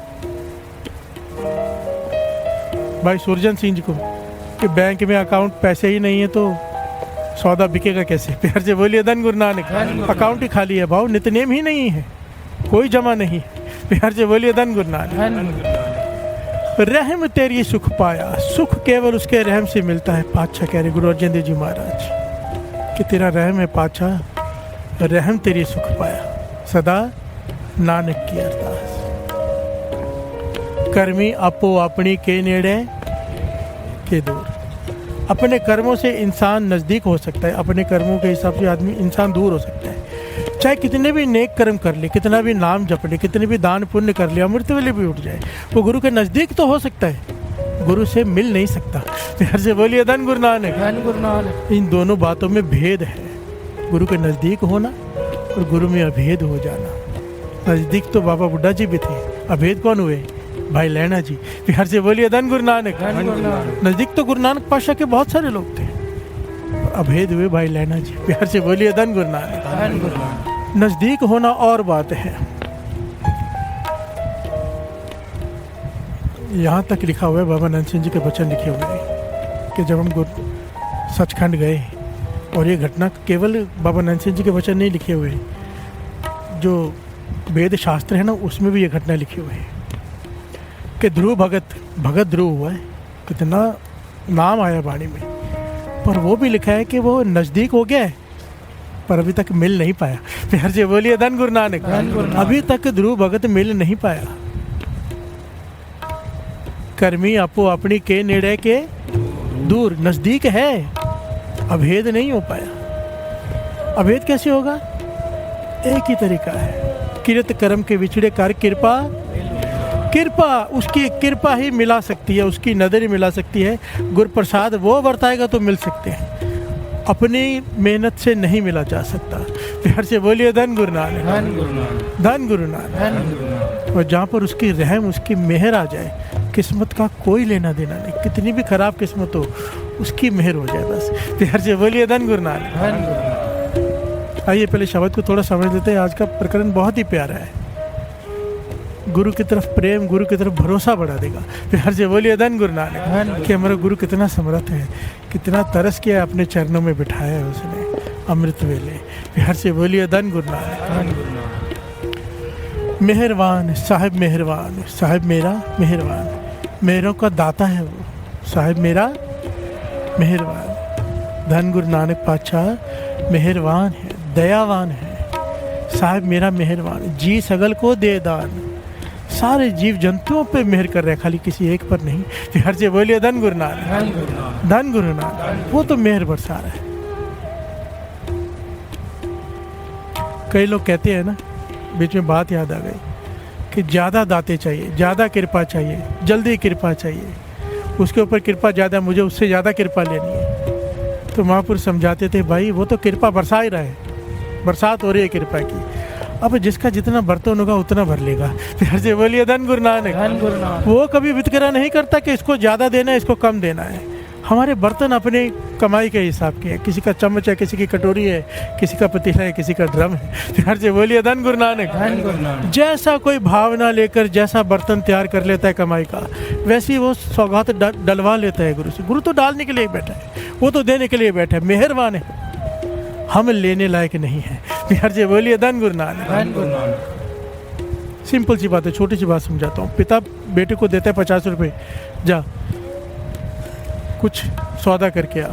भाई सुरजन सिंह जी को कि बैंक में अकाउंट पैसे ही नहीं है तो सौदा बिकेगा कैसे? प्यार से बोलिए धन गुरु नानक। अकाउंट ही खाली है भाव, नितनेम ही नहीं है, कोई जमा नहीं। प्यार से बोलिए धन गुरु नानक। रहम तेरी सुख पाया, सुख केवल उसके रहम से मिलता है। पातशाह कह रहे गुरु अर्जन देव जी महाराज कि तेरा रहम है पातशाह, रहम तेरी सुख पाया, सदा नानक की अरदास। कर्मी आपो अपनी के नेड़े के दूर। अपने कर्मों से इंसान नज़दीक हो सकता है, अपने कर्मों के हिसाब से आदमी इंसान दूर हो सकता है। चाहे कितने भी नेक कर्म कर ले, कितना भी नाम जप ले, कितने भी दान पुण्य कर ले, अमृत वेले भी उठ जाए, वो गुरु के नज़दीक तो हो सकता है, गुरु से मिल नहीं सकता। प्यार से बोलिए धन गुरु नानक। इन दोनों बातों में भेद है, गुरु के नज़दीक होना और गुरु में अभेद हो जाना। नज़दीक तो बाबा बुड्ढा जी भी थे, अभेद कौन हुए? भाई लैना जी। प्यार से बोलिए धन गुरु नानक। नज़दीक तो गुरु नानक पातशाह के बहुत सारे लोग थे, अभेद हुए भाई लैना जी। प्यार से बोलिए धन गुरु नानक। नज़दीक होना और बात है। यहाँ तक लिखा हुआ है, बाबा नंद सिंह जी के वचन लिखे हुए हैं कि जब हम सचखंड गए, और ये घटना केवल बाबा नंद सिंह जी के वचन नहीं लिखे हुए, जो वेद शास्त्र है ना उसमें भी ये घटना लिखी हुई है कि ध्रुव भगत ध्रुव हुआ है। कितना नाम आया वाणी में, पर वो भी लिखा है कि वो नज़दीक हो गया है पर अभी तक मिल नहीं पाया। प्यार से बोलिए धन गुरु नानक। अभी तक ध्रुव भगत मिल नहीं पाया। कर्मी आपो अपनी के नेड़े के दूर, नजदीक है, अभेद नहीं हो पाया। अभेद कैसे होगा? एक ही तरीका है, किरत कर्म के विछड़े कर कृपा। कृपा, उसकी कृपा ही मिला सकती है, उसकी नज़र ही मिला सकती है। गुरु प्रसाद वो बरताएगा तो मिल सकते हैं, अपनी मेहनत से नहीं मिला जा सकता। प्यार से बोलिए धन गुरु नानक, धन गुरु नानक। और जहाँ पर उसकी रहम, उसकी मेहर आ जाए, किस्मत का कोई लेना देना नहीं, कितनी भी खराब किस्मत हो उसकी मेहर हो जाए बस। प्यार से बोलिए धन गुरु नानक। आइए पहले शब्द को थोड़ा समझ लेते हैं। आज का प्रकरण बहुत ही प्यारा है। गुरु की तरफ प्रेम, गुरु की तरफ भरोसा बढ़ा देगा। प्यार से बोलिए धन गुरु नानक। कि हमारा गुरु कितना समर्थ है, कितना तरस किया, अपने चरणों में बिठाया है उसने अमृत वेले। प्यार से बोलिए धन गुरु नानक। मेहरबान साहिब, मेहरबान साहिब मेरा मेहरबान, मेहरों का दाता है वो साहिब मेरा मेहरबान। धन गुरु नानक पातशाह मेहरबान है, दयावान है, साहिब मेरा मेहरबान। जी सगल को दे दान, सारे जीव जंतुओं पे मेहर कर रहे, खाली किसी एक पर नहीं। प्यार से बोलिए धन गुरु नानक, धन गुरु नानक। वो तो मेहर बरसा रहा है। कई लोग कहते हैं ना, बीच में बात याद आ गई कि ज़्यादा दाते चाहिए, ज़्यादा कृपा चाहिए, जल्दी कृपा चाहिए, उसके ऊपर कृपा ज़्यादा, मुझे उससे ज़्यादा कृपा लेनी है। तो महापुरुष समझाते थे, भाई वो तो कृपा बरसा ही रहा है, बरसात हो रही है कृपा की। अब जिसका जितना बर्तन होगा उतना भर लेगा। प्यार से बोलिए धन गुरु नानक। वो कभी वितकरा नहीं करता कि इसको ज़्यादा देना है, इसको कम देना है। हमारे बर्तन अपने कमाई के हिसाब के हैं। किसी का चम्मच है, किसी की कटोरी है, किसी का पतीला है, किसी का ड्रम है। प्यार से बोलिए धन गुरु नानक। जैसा कोई भावना लेकर जैसा बर्तन तैयार कर लेता है कमाई का, वैसी वो सौगात डलवा लेता है गुरु से। गुरु तो डालने के लिए बैठा है, वो तो देने के लिए बैठा है, मेहरबान है, हम लेने लायक नहीं है। प्यार से बोलिए धन गुरु नानक। सिंपल सी बात है, छोटी सी बात समझाता हूँ। पिता बेटे को देता है 50 रुपये, जा कुछ सौदा करके आ।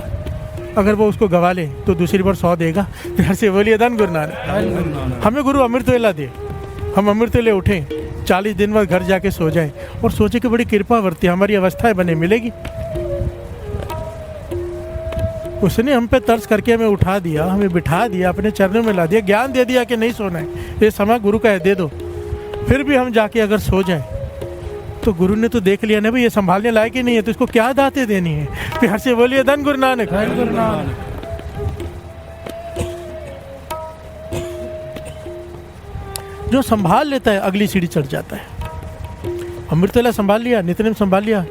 अगर वो उसको गवा ले तो दूसरी बार 100 देगा। प्यार से बोलिए धन गुरु नानक। हमें गुरु अमृत वेला दे, हम अमृत वेले उठें, 40 दिन बाद घर जाके सो जाएं और सोचे कि बड़ी कृपा वर्ती, हमारी अवस्थाएं बने, मिलेगी। उसने हम पे तरस करके हमें उठा दिया, हमें बिठा दिया, अपने चरणों में ला दिया, ज्ञान दे दिया कि नहीं सोना है, ये समय गुरु का है, दे दो। फिर भी हम जाके अगर सो जाएं तो गुरु ने तो देख लिया ना भाई, ये संभालने लायक ही नहीं है, तो इसको क्या दाते देनी है। प्यार से बोलिए धन गुरु नानक। जो संभाल लेता है अगली सीढ़ी चढ़ जाता है। अमृतवेला संभाल लिया, नित्यनेम संभाल लिया,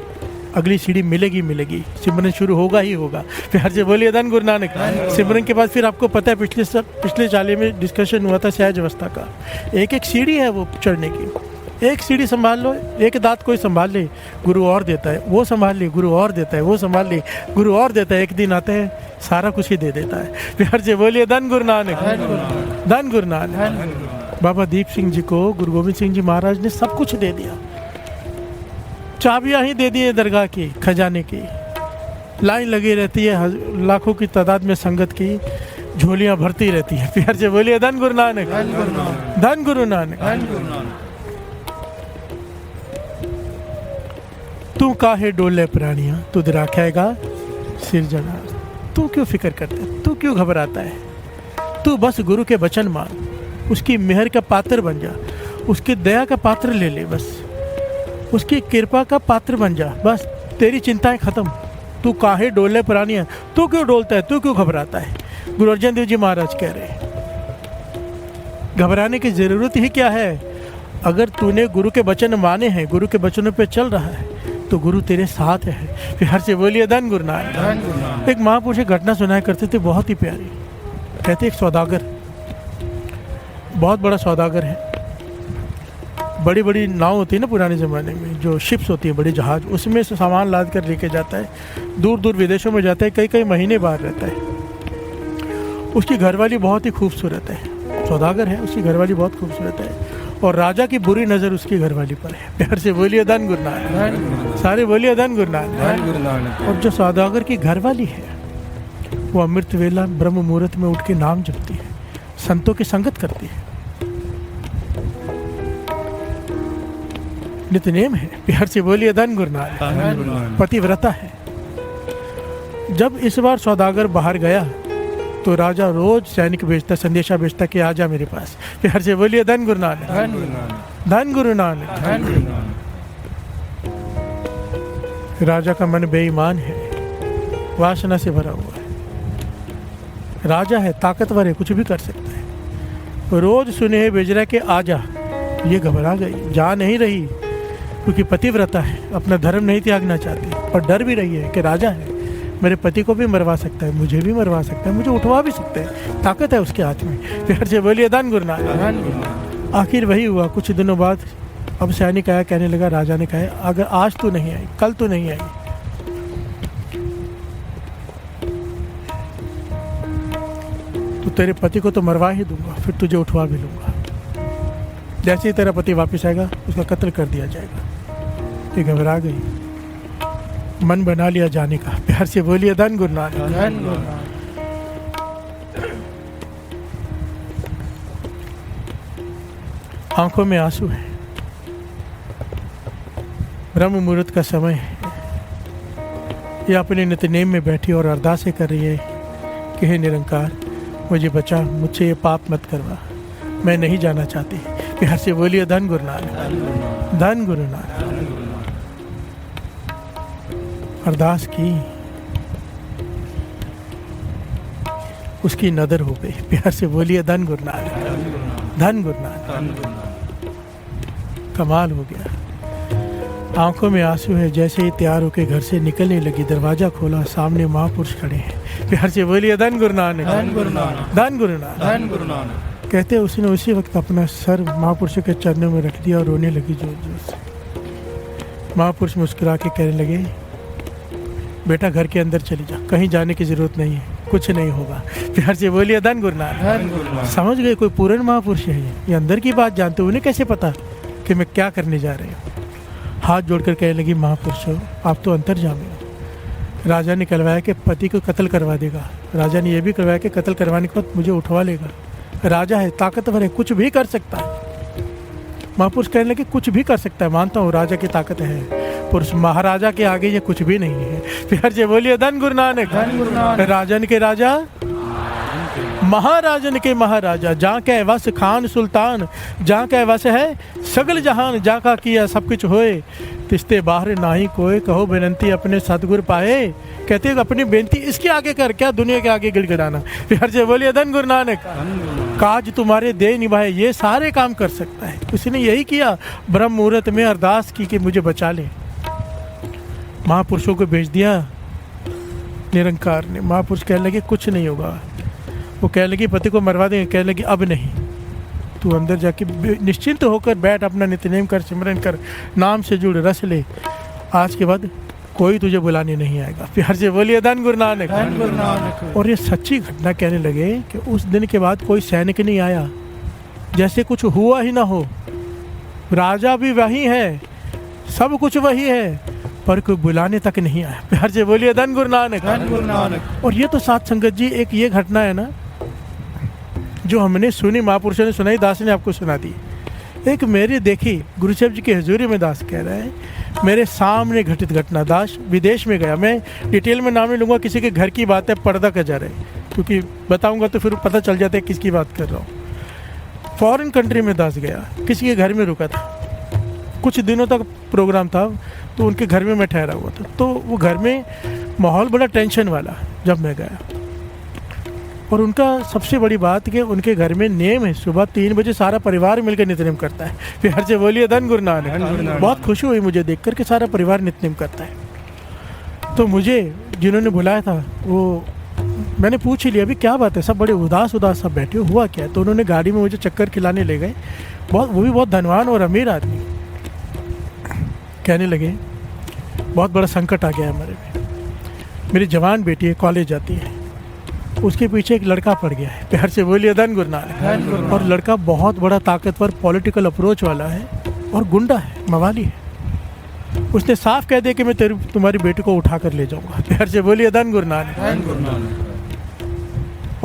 अगली सीढ़ी मिलेगी मिलेगी, सिमरन शुरू होगा ही होगा। प्यार से बोलिए धन गुरु नानक। सिमरन के बाद फिर आपको पता है, पिछले चाले में डिस्कशन हुआ था सहज अवस्था का। एक एक सीढ़ी है वो चढ़ने की। एक सीढ़ी संभाल लो, एक दांत कोई संभाल ले, गुरु और देता है, वो संभाल ले, गुरु और देता है, वो संभाल ले, गुरु और देता है। एक दिन आता है सारा कुछ ही दे देता है। प्यार से बोलिए धन गुरु नानक, धन गुरु नानक। बाबा दीप सिंह जी को गुरु गोविंद सिंह जी महाराज ने सब कुछ दे दिया, चाबियां ही दे दी है दरगाह की, खजाने की। लाइन लगी रहती है, लाखों की तादाद में संगत की झोलियां भरती रहती है। प्यार से बोलिए धन गुरु नानक, धन गुरु नानक। तू काहे डोले प्राणियां, तुझ राखेगा सिरजना। तू क्यों फिक्र करता है, तू क्यों घबराता है? तू बस गुरु के वचन मान, उसकी मेहर का पात्र बन जा, उसकी दया का पात्र ले ले, बस उसकी कृपा का पात्र बन जा, बस तेरी चिंताएं खत्म। तू काहे डोले प्राणियां, तू क्यों डोलता है, तू क्यों घबराता है? गुरु अर्जन देव जी महाराज कह रहे हैं, घबराने की जरूरत ही क्या है? अगर तूने गुरु के वचन माने हैं, गुरु के वचनों पे चल रहा है, तो गुरु तेरे साथ है। प्यार से बोलिए धन गुरु नानक। एक महापुरुष एक घटना सुनाया करते थे, बहुत ही प्यारी। कहते एक सौदागर, बहुत बड़ा सौदागर है, बड़ी बड़ी नाव होती है ना पुराने ज़माने में, जो शिप्स होती है, बड़े जहाज, उसमें से सामान लाद कर लेके जाता है, दूर दूर विदेशों में जाता है, कई कई महीने बाहर रहता है। उसकी घरवाली बहुत ही खूबसूरत है, सौदागर है, उसकी घरवाली बहुत खूबसूरत है, और राजा की बुरी नज़र उसकी घरवाली पर है। प्यार से बोलिए धन गुरु नानक, सारे बोलिए धन गुरु नानक। और जो सौदागर की घरवाली है वो अमृत वेला ब्रह्म मुहूर्त में उठ के नाम जपती है, संतों की संगत करती है, नित्यनेम है। प्यार से बोलिए धन गुरु नानक। पतिव्रता है। जब इस बार सौदागर बाहर गया तो राजा रोज सैनिक भेजता, संदेशा भेजता कि आ जा मेरे पास। प्यार से बोलिए धन गुरु नानक। धन गुरु नानक। राजा का मन बेईमान है, वासना से भरा हुआ है। राजा है, ताकतवर है, कुछ भी कर सकता है। रोज सुने भेज रहा है कि आ जा। ये घबरा गई, जा नहीं रही, क्योंकि पतिव्रता है, अपना धर्म नहीं त्यागना चाहती, और डर भी रही है कि राजा है, मेरे पति को भी मरवा सकता है, मुझे भी मरवा सकता है, मुझे उठवा भी सकता है, ताकत है उसके हाथ में। प्यार से बोलिए धन गुरु नानक। आखिर वही हुआ। कुछ दिनों बाद अब सैनिक आया, कहने लगा, राजा ने कहा अगर आज तो नहीं आई, कल तो नहीं आई, तो तेरे पति को तो मरवा ही दूंगा, फिर तुझे उठवा भी लूंगा। जैसे ही तेरा पति वापस आएगा उसका कत्ल कर दिया जाएगा। ये घबरा गई, मन बना लिया जाने का। प्यार से बोलिए धन गुरु नानक। आंखों में आंसू है, ब्रह्म मुहूर्त का समय है। ये अपने नित्यनेम में बैठी और अरदासें कर रही है कि हे निरंकार, मुझे बचा, मुझसे ये पाप मत करवा, मैं नहीं जाना चाहती। प्यार से बोलिए धन गुरु नानक। धन गुरु नानक। अरदास की, उसकी नदर हो गई। प्यार से बोलिए धन गुरु नानक। धन गुरु नानक। कमाल हो गया। आंखों में आंसू है। जैसे ही तैयार होकर घर से निकलने लगी, दरवाजा खोला, सामने महापुरुष खड़े हैं। प्यार से बोलिए धन गुरु नानक। धन गुरु नानक। धन गुरु नानक। धन गुरु नानक। कहते उसने उसी वक्त अपना सर महापुरुष के चरणों में रख दिया और रोने लगी जोर जोर से। महापुरुष मुस्कुरा के कहने लगे, बेटा घर के अंदर चली जा, कहीं जाने की जरूरत नहीं है, कुछ नहीं होगा। प्यार से बोलिए धन गुरु नानक। समझ गए कोई पूर्ण महापुरुष है ये अंदर की बात जानते। उन्हें कैसे पता कि मैं क्या करने जा रही हूँ। हाथ जोड़कर कहने लगी, महापुरुष हो, आप तो अंतर्यामी हो। राजा ने कहलवाया कि पति को कत्ल करवा देगा। राजा ने यह भी करवाया कि कत्ल करवाने के बाद मुझे उठवा लेगा। राजा है, ताकतवर है, कुछ भी कर सकता है। महापुरुष कहने लगे, कुछ भी कर सकता है, मानता हूँ राजा की ताकत है, पुरुष महाराजा के आगे ये कुछ भी नहीं है। प्यार से बोलिए धन गुरु नानक। राजन के राजा, महाराजन के महाराजा, जहाँ के वस खान सुल्तान, जहाँ के वस है सगल जहान, जा का किया सब कुछ होए, तिस्ते बाहर नाही कोई, कहो बेनती अपने सतगुर पाए। कहते हैं अपनी बेनती इसके आगे कर, क्या दुनिया के आगे गिड़गिड़ाना। प्यार से बोलिए धन गुरु नानक। काज तुम्हारे दे निभाए, ये सारे काम कर सकता है। उसने यही किया, ब्रह्म मुहूर्त में अरदास की कि मुझे बचा ले। महापुरुषों को भेज दिया निरंकार ने। महापुरुष कहने लगे कुछ नहीं होगा। वो कहने लगी पति को मरवा देंगे। कहने लगी अब नहीं, तू अंदर जाके निश्चिंत होकर बैठ, अपना नित्यनेम कर, सिमरन कर, नाम से जुड़, रस ले। आज के बाद कोई तुझे बुलाने नहीं आएगा। प्यार से बोलिए धन गुरु नानक। और ये सच्ची घटना कहने लगे कि उस दिन के बाद कोई सैनिक नहीं आया, जैसे कुछ हुआ ही ना हो। राजा भी वही है, सब कुछ वही है, पर कोई बुलाने तक नहीं आया। प्यार से बोलिए धन गुरु नानक। और ये तो साथ संगत जी एक ये घटना है ना जो हमने सुनी, महापुरुषों ने सुनाई, दास ने आपको सुना दी। एक मेरी देखी गुरु साहब जी की हजूरी में, दास कह रहा है, मेरे सामने घटित घटना। दास विदेश में गया, मैं डिटेल में नाम नहीं लूँगा, किसी के घर की बात है, पर्दा का जा रहा है, क्योंकि बताऊँगा तो फिर पता चल जाता है किसकी बात कर रहा हूँ। फॉरेन कंट्री में दास गया, किसी के घर में रुका था, कुछ दिनों तक प्रोग्राम था, तो उनके घर में मैं ठहरा हुआ था। तो वो घर में माहौल बड़ा टेंशन वाला जब मैं गया। और उनका सबसे बड़ी बात कि उनके घर में नेम है, सुबह 3 बजे सारा परिवार मिलकर नित्यनेम करता है। प्यार से बोलिए धन गुरु नानक। बहुत खुशी हुई मुझे देखकर कि सारा परिवार नित्यनेम करता है। तो मुझे जिन्होंने बुलाया था वो मैंने पूछ ही लिया, अभी क्या बात है, सब बड़े उदास सब बैठे, हुआ क्या है। तो उन्होंने गाड़ी में मुझे चक्कर खिलाने ले गए। बहुत, वो भी बहुत धनवान और अमीर आदमी। कहने लगे बहुत बड़ा संकट आ गया है हमारे में, मेरी जवान बेटी है, कॉलेज जाती है, उसके पीछे एक लड़का पड़ गया है। प्यार से बोलिए धन गुरु नानक। और लड़का बहुत बड़ा ताकतवर, पॉलिटिकल अप्रोच वाला है और गुंडा है, मवाली है। उसने साफ कह दिया कि मैं तुम्हारी बेटी को उठा कर ले जाऊंगा। प्यार से बोलिए धन गुरु नानक।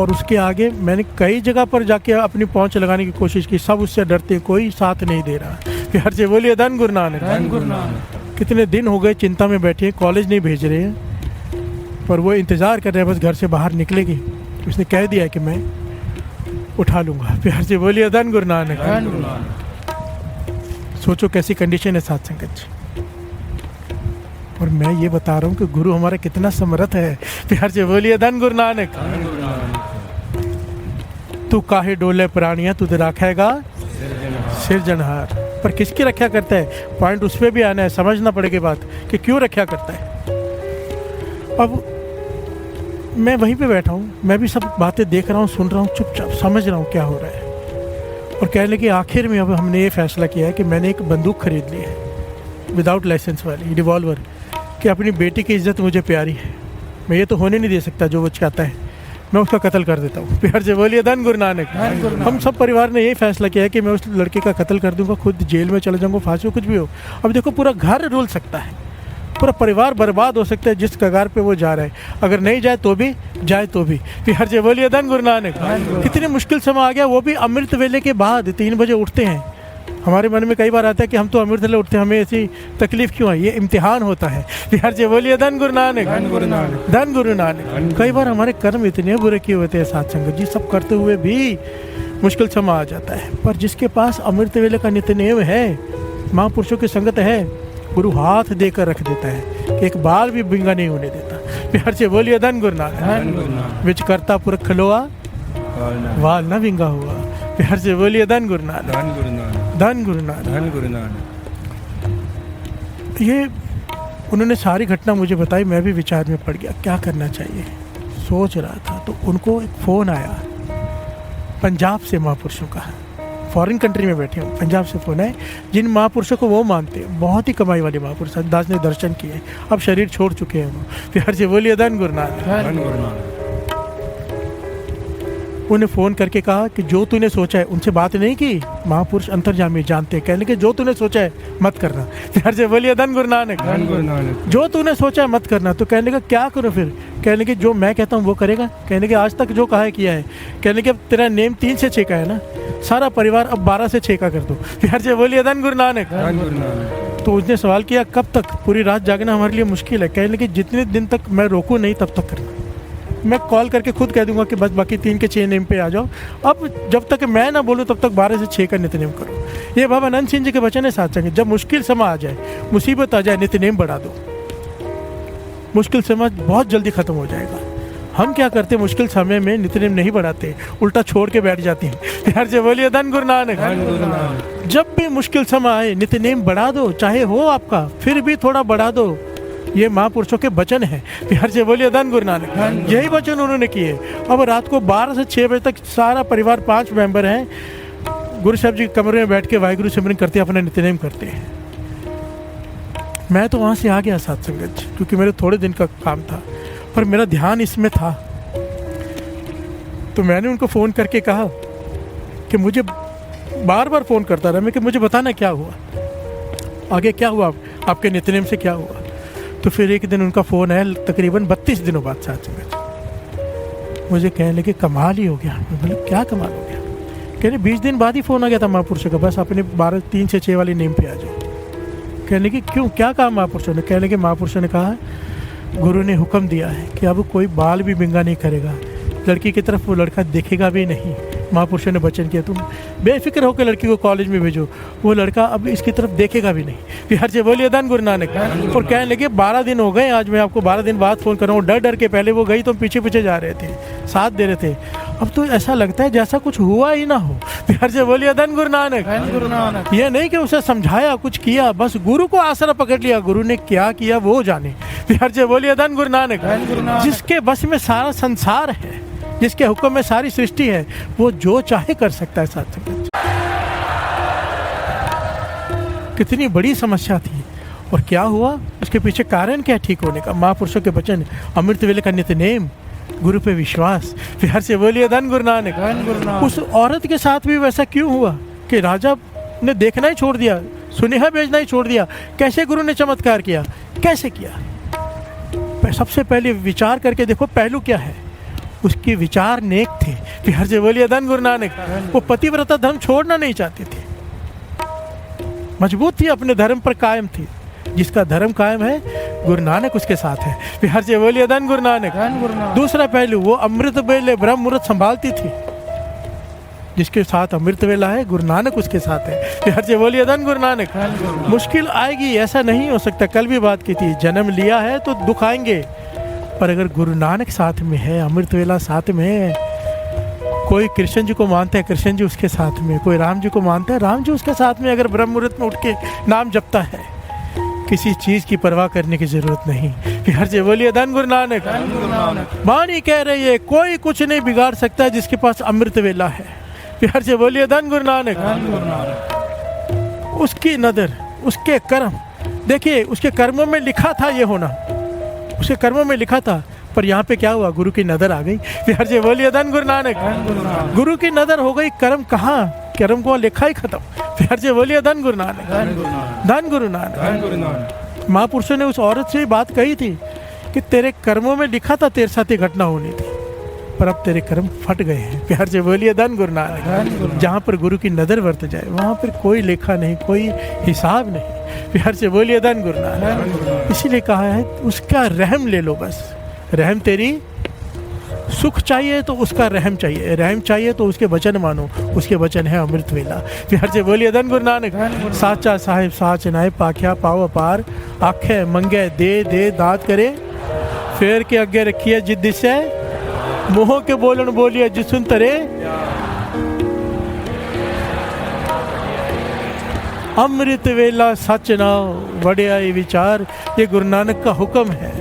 और उसके आगे मैंने कई जगह पर जाके अपनी पहुंच लगाने की कोशिश की, सब उससे डरते, कोई साथ नहीं दे रहा। प्यार से बोलिए धन गुरु नानक। धन गुरु नानक। कितने दिन हो गए चिंता में बैठे, कॉलेज नहीं भेज रहे हैं, पर वो इंतज़ार कर रहे हैं बस घर से बाहर निकलेगी। उसने कह दिया कि मैं उठा लूँगा। प्यार से बोलिए धन गुरु नानक। धन गुरु नानक। सोचो कैसी कंडीशन है साथ संगत जी। और मैं ये बता रहा हूँ कि गुरु हमारा कितना समर्थ है। प्यार से बोलिए धन गुरु नानक। धन गुरु नानक। तू काहे डोले प्राणियां तुझे रखेगा सिरजनहार। पर किसकी रक्षा करता है, पॉइंट उस पर भी आना है, समझना पड़ेगी बात कि क्यों रक्षा करता है। अब मैं वहीं पे बैठा हूँ, मैं भी सब बातें देख रहा हूँ, सुन रहा हूँ, चुपचाप समझ रहा हूँ क्या हो रहा है। और कहने लगे आखिर में अब हमने ये फैसला किया है कि मैंने एक बंदूक खरीद ली है विदाउट लाइसेंस वाली रिवॉल्वर, कि अपनी बेटी की इज्जत मुझे प्यारी है, मैं ये तो होने नहीं दे सकता जो वो चाहता है, मैं उसका कत्ल कर देता हूँ। प्यार से बोलिए धन गुरु नानक। हम सब परिवार ने यही फैसला किया है कि मैं उस लड़के का कत्ल कर दूंगा, खुद जेल में चले जाऊंगा, फांसी कुछ भी हो। अब देखो पूरा घर रुल सकता है, पूरा परिवार बर्बाद हो सकता है जिस कगार पे वो जा रहा है। अगर नहीं जाए तो भी, जाए तो भी। प्यार से बोलिए धन गुरु नानक। कितनी मुश्किल समय आ गया, वो भी अमृत वेले के बाद 3 बजे उठते हैं। हमारे मन में कई बार आता है कि हम तो अमृत वेले उठते हैं, हमें ऐसी तकलीफ क्यों है, ये इम्तिहान होता है। प्यार से बोलिए धन गुरु नानक। धन गुरु नानक। धन गुरु नानक। कई बार हमारे कर्म इतने बुरे किए होते हैं साथ संगत जी, सब करते हुए भी मुश्किल समय आ जाता है। पर जिसके पास अमृत वेले का नित्यनेम है, महापुरुषों की संगत है, गुरु हाथ देकर रख देता है कि एक बाल भी बिंगा नहीं होने देता। प्यार से बोलिए धन गुरु नानक। धन गुरु नानक। विच करता पुरख खलोआ वाल न विंगा हुआ। प्यार से बोलिए धन गुरु नानक। धन गुरु नानक। धन गुरु नानक। धन गुरु नानक। ये उन्होंने सारी घटना मुझे बताई, मैं भी विचार में पड़ गया क्या करना चाहिए, सोच रहा था। तो उनको एक फ़ोन आया पंजाब से, महापुरुषों का, फॉरेन कंट्री में बैठे हैं, पंजाब से फ़ोन है, जिन महापुरुषों को वो मानते हैं, बहुत ही कमाई वाले महापुरुष, दास ने दर्शन किए, अब शरीर छोड़ चुके हैं वो। प्यार से बोलिए धन गुरु नानक। धन गुरु नानक। उन्हें फ़ोन करके कहा कि जो तूने सोचा है, उनसे बात नहीं की, महापुरुष अंतर्जामी जानते हैं, कहने के जो तूने सोचा है मत करना। प्यार से बोलिए धन गुरु नानक। धन गुरु नानक। जो तूने सोचा है मत करना। तो कहने का क्या करो फिर, कहने के जो मैं कहता हूँ वो करेगा, कहने के आज तक जो कहा है किया है, कहने के अब तेरा नेम 3 से 6 का है ना, सारा परिवार अब 12 से 6 का कर दो। प्यार से बोलिए धन गुरु नानक। धन गुरु नानक। तो उसने सवाल किया कब तक, पूरी रात जागना हमारे लिए मुश्किल है, कहने के जितने दिन तक मैं रोकूँ नहीं तब तक करना। मैं कॉल करके खुद कह दूंगा कि बस बाकी 3 के 6 नेम पे आ जाओ, अब जब तक मैं ना बोलूँ तब तक 12 से 6 का नित्यनेम करो। ये बाबा अनंत सिंह जी के वचन है साथ संगत। जब मुश्किल समय आ जाए, मुसीबत आ जाए, नित्यनेम बढ़ा दो, मुश्किल समय बहुत जल्दी खत्म हो जाएगा। हम क्या करते, मुश्किल समय में नित्यनेम नहीं बढ़ाते, उल्टा छोड़ के बैठ जाते हैं। प्यार से बोलिए धन गुरु नानक। धन गुरु नानक। जब भी मुश्किल समय आए, नित्यनेम बढ़ा दो, चाहे हो आपका फिर भी थोड़ा बढ़ा दो। ये महापुरुषों के वचन है। प्यार से बोलिए धन गुरु नानक। यही वचन उन्होंने किए। अब रात को 12 से 6 बजे तक सारा परिवार, 5 मेंबर हैं, गुरु साहब जी के कमरे में बैठ के वाहिगुरु सिमरन करते, अपना नित्यनेम करते हैं। मैं तो वहाँ से आ गया साथ संगत, क्योंकि मेरे थोड़े दिन का काम था, पर मेरा ध्यान इसमें था। तो मैंने उनको फ़ोन करके कहा कि मुझे बार बार फ़ोन करता रहा मैं कि मुझे बताना क्या हुआ, आगे क्या हुआ, आपके नित्यनेम से क्या हुआ। तो फिर एक दिन उनका फ़ोन आया, तकरीबन 32 दिनों बाद साथ संगत, मुझे कहने लगे कमाल ही हो गया। मैं बोला क्या कमाल हो गया, कहने 20 दिन बाद ही फ़ोन आ गया था महापुरुषों का, बस अपने 3 से 6 वाली नेम पे आ जाओ। कहने की क्यों, क्या कहा महापुरुषों ने, कहने के महापुरुषों ने कहा गुरु ने हुक्म दिया है कि अब कोई बाल भी बिंगा नहीं करेगा, लड़की की तरफ वो लड़का देखेगा भी नहीं। महापुरुषों ने वचन किया तुम बेफिक्र होकर लड़की को कॉलेज में भेजो, वो लड़का अब इसकी तरफ देखेगा भी नहीं। प्यार से बोलिए धन गुरु नानक। और कहने लगे 12 दिन हो गए, आज मैं आपको 12 दिन बाद फ़ोन कर रहा हूँ। डर डर के पहले वो गई तो हम पीछे पीछे जा रहे थे, साथ दे रहे थे, अब तो ऐसा लगता है जैसा कुछ हुआ ही ना हो। प्यार से बोलिए धन गुरु नानक। धन गुरु नानक। ये नहीं कि उसे समझाया, कुछ किया, बस गुरु को आसरा पकड़ लिया, गुरु ने क्या किया वो जाने। प्यार से बोलिए धन गुरु नानक। जिसके बस में सारा संसार है, जिसके हुक्म में सारी सृष्टि है, वो जो चाहे कर सकता है साथ संगत। कितनी बड़ी समस्या थी और क्या हुआ, उसके पीछे कारण क्या ठीक होने का, महापुरुषों के वचन, अमृत वेले का नित्यनेम, गुरु पे विश्वास। प्यार से बोलिए धन गुरु नानक। उस औरत के साथ भी वैसा क्यों हुआ कि राजा ने देखना ही छोड़ दिया, सुनेहा भेजना ही छोड़ दिया। कैसे गुरु ने चमत्कार किया, कैसे किया, सबसे पहले विचार करके देखो पहलू क्या है। उसके विचार नेक थे। बिहार से बोलिए धन गुरु नानक। वो पतिव्रता धर्म छोड़ना नहीं चाहती थी, मजबूत थी, अपने धर्म पर कायम थी। जिसका धर्म कायम है गुरु नानक उसके साथ है। बिहार से बोलिए धन गुरु नानक। दूसरा पहलू, वो अमृत वेले ब्रह्म मुहूर्त संभालती थी। जिसके साथ अमृत वेला है गुरु नानक उसके साथ है। बिहार से बोलिए धन गुरु नानक। मुश्किल आएगी ऐसा नहीं हो सकता, कल भी बात की थी, जन्म लिया है तो दुख आएंगे, पर अगर गुरु नानक साथ में है, अमृत वेला साथ में है, कोई कृष्ण जी को मानता है कृष्ण जी उसके साथ में, कोई राम जी को मानता है राम जी उसके साथ में, अगर ब्रह्म मुहूर्त में उठ के नाम जपता है, किसी चीज की परवाह करने की जरूरत नहीं। बिहार से बोलिए धन गुरु नानक। वाणी कह रही है कोई कुछ नहीं बिगाड़ सकता जिसके पास अमृत वेला है। बिहार से बोलिए धन गुरु नानक। उसकी नजर, उसके कर्म, देखिए उसके कर्मों में लिखा था ये होना, उसके कर्मों में लिखा था, पर यहाँ पे क्या हुआ, गुरु की नजर आ गई। बिहार से बोलिए धन गुरु नानक। गुरु की नजर हो गई, कर्म कहाँ, कर्म को लिखा ही खत्म। बिहार से बोलिए धन गुरु नानक। धन गुरु नानक। महापुरुषों ने उस औरत से बात कही थी कि तेरे कर्मों में लिखा था तेरे साथ ये घटना होनी थी, पर अब तेरे कर्म फट गए हैं। बिहार से बोलिए धन गुरु नानक। जहाँ पर गुरु की नजर बरत जाए वहाँ पर कोई लेखा नहीं, कोई हिसाब नहीं। बिहार से बोलिए धन गुरु नानक। इसीलिए कहा है उसका रहम ले लो, बस रहम तेरी, सुख चाहिए तो उसका रहम चाहिए, रहम चाहिए तो उसके वचन मानो, उसके वचन है अमृत वेला। बिहार से बोलिए धन गुरु नानक। साचा साहिब साच नाय पाख्या पाव अपार, आखे मंगे दे दे दात करे, फेर के अगे रखिए जिद से, मुँह के बोलन बोलिए जिसुन तरे, अमृत वेला सच नाम वड्याई विचार। ये गुरु नानक का हुक्म है।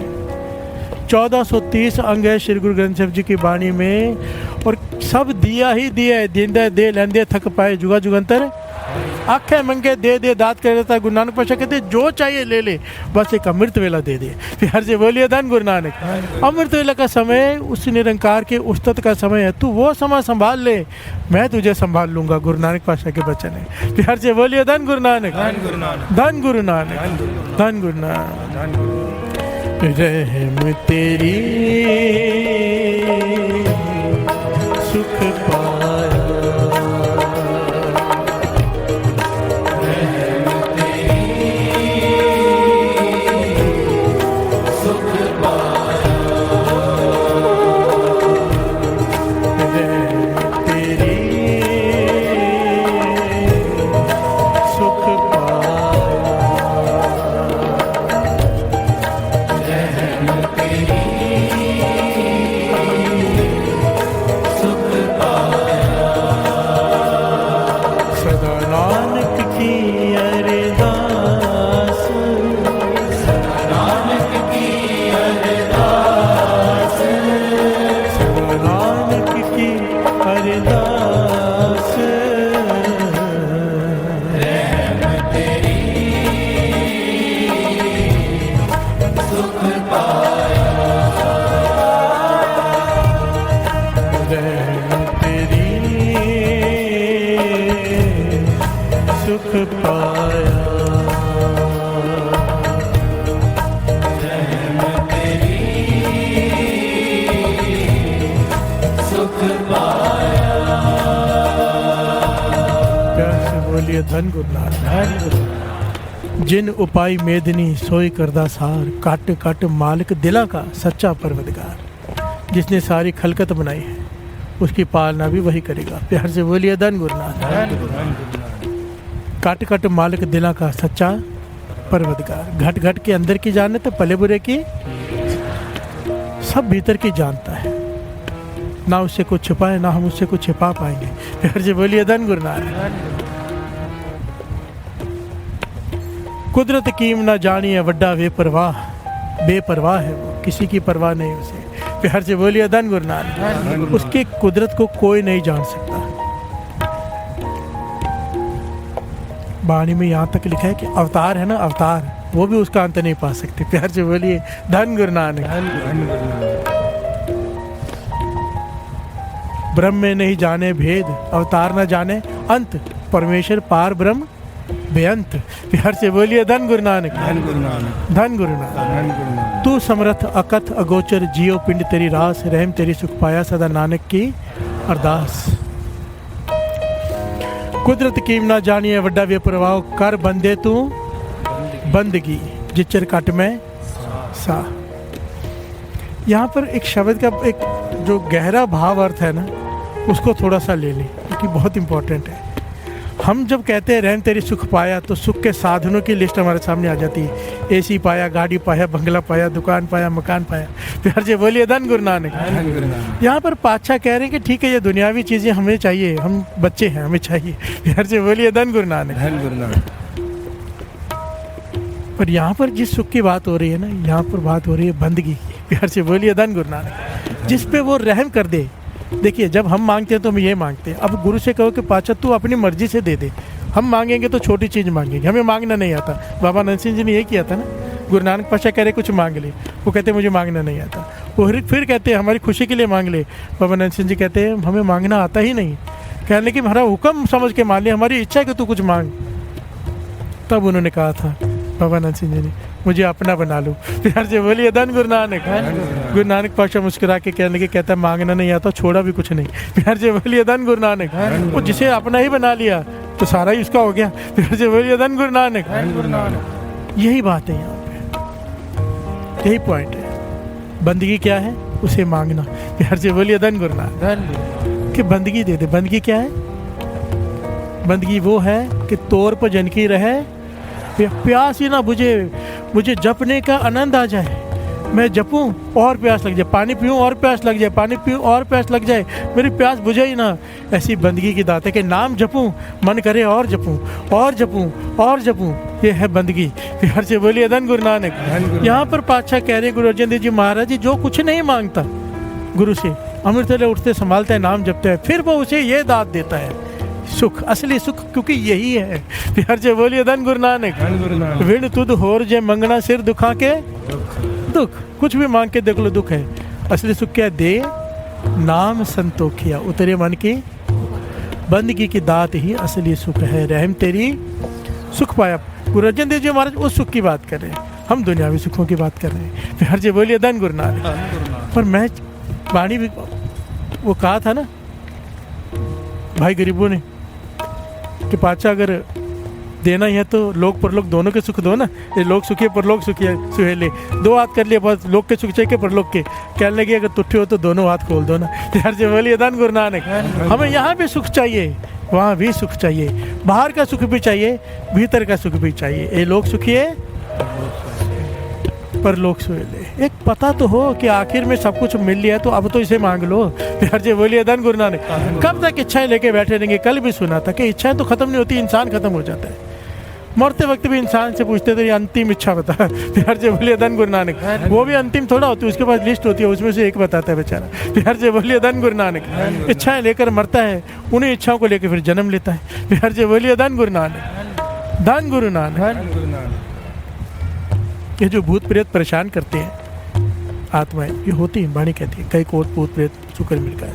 1430 अंग है श्री गुरु ग्रंथ साहिब जी की वाणी में, और सब दिया ही दिया है। देंदा दे लेंदे थक पाए जुगा जुगंतर, आखे मंगे दे दे दात कर देता है। गुरु नानक पातशाह कहते जो चाहिए ले ले, बस एक अमृत वेला दे दे। बिहार से बोलिए धन गुरु नानक। अमृत वेला का समय उस निरंकार के उस्तत का समय है, तू वो समय संभाल ले, मैं तुझे संभाल लूंगा। गुरु नानक पातशाह के वचन है। बिहार से बोलिए धन गुरु नानक। धन गुरु नानक। धन गुरु नानक। रहम तेरी सुख पाया, रहम तेरी सुख पाया, रहम तेरी सुख पाया, धन गुरु नानक। जिन उपाय मेदनी सोई करदा सार, काट काट मालिक दिला का सच्चा परवदगार। जिसने सारी खलकत बनाई है उसकी पालना भी वही करेगा। प्यार से बोलिए धन गुरु नानक। काट काट मालिक दिला का सच्चा परवदगार। घट घट के अंदर की जाने तो पले बुरे की सब भीतर की जानता है, ना उससे कुछ छुपाए ना हम उससे कुछ छिपा पाएंगे। प्यार से बोलिए धन गुरु नानक। कुदरत कीम ना जानिए वड्डा बेपरवाह, बेपरवाह है वो, किसी की परवाह नहीं उसे। प्यार से बोलिए धन गुरु नानक। उसकी कुदरत को कोई नहीं जान सकता। वाणी में यहाँ तक लिखा है कि अवतार है ना, अवतार, वो भी उसका अंत नहीं पा सकते। प्यार से बोलिए धन गुरु नानक। ब्रह्म में नहीं जाने भेद, अवतार न जाने अंत, परमेश्वर पार ब्रह्म बेअंत। प्यार से बोलिए धन गुरु नानक, धन गुरु नानक, धन गुरु नानक। धन गुरु नानक। तू समर्थ अकथ अगोचर जियो पिंड तेरी रास, रहम तेरी सुख पाया सदा नानक की अरदास। कुदरत कीम ना जानिए वड्डा वे प्रभाव, कर बंदे तू बंदगी जिचर कट में सा। यहाँ पर एक शब्द का एक जो गहरा भाव अर्थ है ना, उसको थोड़ा सा ले लें क्योंकि बहुत इंपॉर्टेंट है। हम जब कहते हैं रहम तेरी सुख पाया, तो सुख के साधनों की लिस्ट हमारे सामने आ जाती है। एसी पाया, गाड़ी पाया, बंगला पाया, दुकान पाया, मकान पाया। प्यार से बोलिए धन गुरु नानक। धन गुरु नानक। यहाँ पर पातशाह कह रहे हैं कि ठीक है, ये दुनियावी चीज़ें हमें चाहिए, हम बच्चे हैं, हमें चाहिए। प्यार से बोलिए धन गुरु नानक। धन गुरु नानक। पर यहाँ पर जिस सुख की बात हो रही है ना, यहाँ पर बात हो रही है बंदगी की। प्यार से बोलिए धन गुरु नानक। जिस पे वो रहम कर दे। देखिए, जब हम मांगते हैं तो हम ये मांगते हैं। अब गुरु से कहो कि पातशाह तू अपनी मर्जी से दे दे। हम मांगेंगे तो छोटी चीज़ मांगेंगे, हमें मांगना नहीं आता। बाबा नंद सिंह जी ने ये किया था ना, गुरु नानक पातशाह कह रहे कुछ मांग ले, वो कहते मुझे मांगना नहीं आता। वो फिर कहते हैं हमारी खुशी के लिए मांग ले। बाबा नंद सिंह जी कहते हैं हमें मांगना आता ही नहीं, कहने कि हमारा हुक्म समझ के मान ले, हमारी इच्छा है कि तू कुछ मांग। तब उन्होंने कहा था बाबा नंद सिंह जी ने, मुझे अपना बना लो। प्यार से बोलिए धन गुरु नानक। गुरु नानक पातशाह मुस्कुरा के कहने के कहता है मांगना नहीं आता, छोड़ा भी कुछ नहीं। प्यार से बोलिए धन गुरु नानक। वो जिसे अपना ही बना लिया तो सारा ही उसका हो गया। प्यार से बोलिए धन गुरु नानक। यही बात है यहाँ पे, यही पॉइंट है। बंदगी क्या है? उसे मांगना। प्यार से बोलिए धन गुरु नानक। कि बंदगी दे दे। बंदगी क्या है? बंदगी वो है कि तौर पर जनकी रहे, प्यास ही ना बुझे, मुझे जपने का आनंद आ जाए। मैं जपूं और प्यास लग जाए, पानी पीऊं और प्यास लग जाए, पानी पीऊं और प्यास लग जाए, मेरी प्यास बुझे ही ना। ऐसी बंदगी की दात है कि नाम जपूं, मन करे और जपूं और जपूं और जपूं। ये है बंदगी। प्यार से बोलिए धन गुरु नानक। यहाँ पर पातशाह कह रहे हैं गुरु अर्जन देव जी महाराज जी, जो कुछ नहीं मांगता गुरु से, अमृत वेले उठते संभालता है, नाम जपता है, फिर वो उसे ये दात देता है सुख, असली सुख, क्योंकि यही है। प्यार से बोलिए धन गुरु नानक। विण तुद होर जे मंगना सिर दुखा के दुख। कुछ भी मांग के देख लो दुख है। असली सुख क्या है? दे नाम संतोखिया, उतरे मन की बंदगी की दात ही असली सुख है। रहम तेरी सुख पाया। गुरु अर्जन देव जी महाराज उस सुख की बात कर रहे हैं, हम दुनियावी सुखों की बात कर रहे हैं। प्यार से बोलिए धन गुरु नानक। पर मैं वाणी भी वो कहा था ना भाई गरीबों ने कि पातशाह अगर देना ही है तो लोक परलोक दोनों के सुख दो ना। ये लोक सुखिए परलोक सुखिए सुहेले, दो हाथ कर लिए बस, लोक के सुख चाहिए परलोक के। कहने लगे अगर तुठे हो तो दोनों हाथ खोल दो ना। प्यार से बोलिए धन गुरु नानक। हमें यहाँ भी सुख चाहिए, वहाँ भी सुख चाहिए, बाहर का सुख भी चाहिए, भीतर का सुख भी चाहिए। ये लोक सुखिए परलोक सुहेले। एक पता तो हो कि आखिर में सब कुछ मिल लिया, तो अब तो इसे मांग लो। प्यार से बोलिए धन गुरु नानक। कब तक इच्छाएं लेके बैठे रहेंगे? कल भी सुना था कि इच्छाएं तो खत्म नहीं होती, इंसान खत्म हो जाता है। मरते वक्त भी इंसान से पूछते थे अंतिम इच्छा बता। प्यार से बोलिए धन गुरु नानक। वो भी अंतिम थोड़ा होती है, उसके पास लिस्ट होती है, उसमें से एक बताता है बेचारा। प्यार से बोलिए धन गुरु नानक। इच्छाएं लेकर मरता है, उन्हीं इच्छाओं को लेकर फिर जन्म लेता है। प्यार से बोलिए धन गुरु नानक। धन गुरु नानक। ये जो भूत प्रेत परेशान करते हैं आत्माएं, ये होती है, वाणी कहती है कई कोट भूत प्रेत शुक्र मिलकर।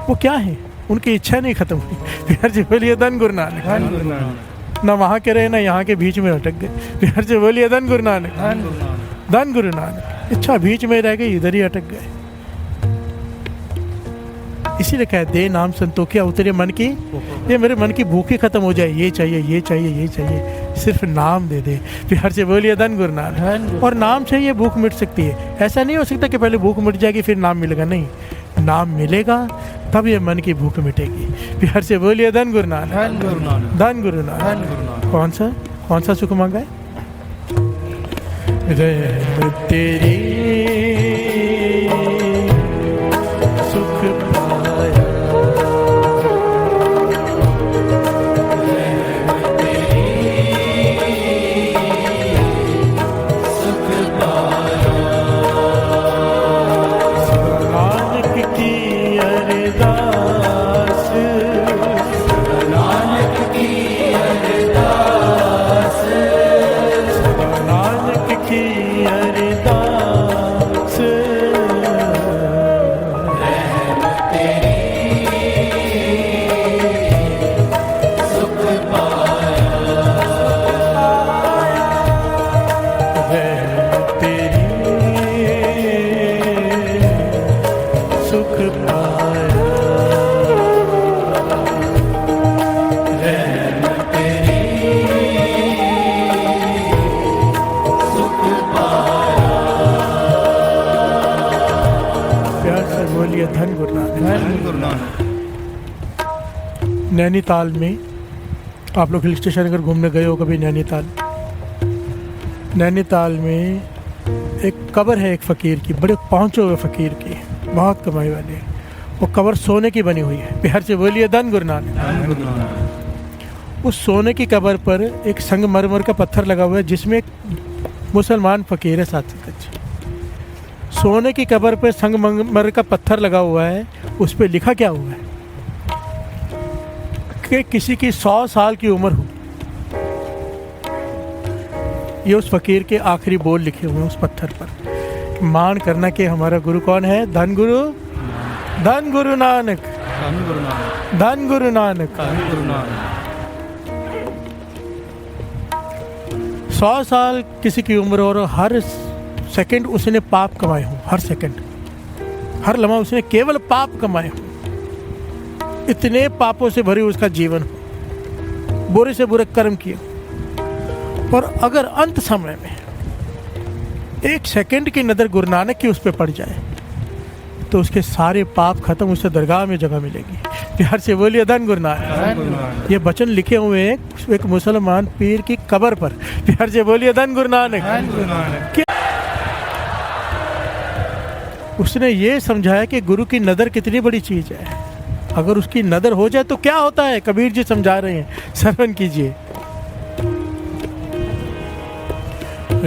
वो क्या है? उनकी इच्छा नहीं खत्म हुई। प्यार से बोलिए धन गुरु नानक। ना वहाँ के रहे ना यहाँ के बीच में अटक गए। प्यार से बोलिए धन गुरु नानक। धन गुरु नानक। इच्छा बीच में रह गई, इधर ही अटक गए। इसीलिए कहा दे नाम संतोखिया, उतरे मन की, ये मेरे मन की भूख ही खत्म हो जाए, ये चाहिए ये चाहिए ये चाहिए, सिर्फ नाम दे दे। प्यार से बोलिए धन गुरु नानक। और नाम से ये भूख मिट सकती है। ऐसा नहीं हो सकता कि पहले भूख मिट जाएगी फिर नाम मिलेगा, नहीं, नाम मिलेगा तब ये मन की भूख मिटेगी। प्यार से बोलिए धन गुरु नानक। धन गुरु नानक। कौन सा सुख मांगा है? रहम तेरी सुख पाया, रहम तेरी सुख पाया, नानक की अरदास, नानक की अरदास, नानक की अरदास। नैनीताल में, आप लोग हिल स्टेशन अगर घूमने गए हो कभी नैनीताल में एक कब्र है एक फ़कीर की, बड़े पहुँचे हुए फ़कीर की, बहुत कमाई वाले। वो कब्र सोने की बनी हुई है। बिहार से बोलिए धन गुरु नानक। उस सोने की कब्र पर एक संगमरमर का पत्थर लगा हुआ है जिसमें एक मुसलमान फ़कीर है। साथ सोने की कब्र पर संगमरमर का पत्थर लगा हुआ है, उस पर लिखा क्या हुआ है कि किसी की 100 साल की उम्र हो। ये उस फकीर के आखिरी बोल लिखे हुए हैं उस पत्थर पर। मान करना कि हमारा गुरु कौन है? धन गुरु नानक, धन गुरु नानक। 100 साल किसी की उम्र और हर सेकंड उसने पाप कमाए हों, हर सेकंड, हर लम्हा उसने केवल पाप कमाए हों। इतने पापों से भरी उसका जीवन हो, बुरे से बुरे कर्म किए। और अगर अंत समय में 1 सेकंड की नज़र गुरु नानक की उस पर पड़ जाए तो उसके सारे पाप खत्म, उसे दरगाह में जगह मिलेगी। बिहार से बोलिए धन गुरु नानक। ये वचन लिखे हुए हैं एक मुसलमान पीर की कब्र पर। बिहार से बोलिए धन गुरु नानक। उसने ये समझाया कि गुरु की नज़र कितनी बड़ी चीज़ है। अगर उसकी नज़र हो जाए तो क्या होता है, कबीर जी समझा रहे हैं, श्रवण कीजिए।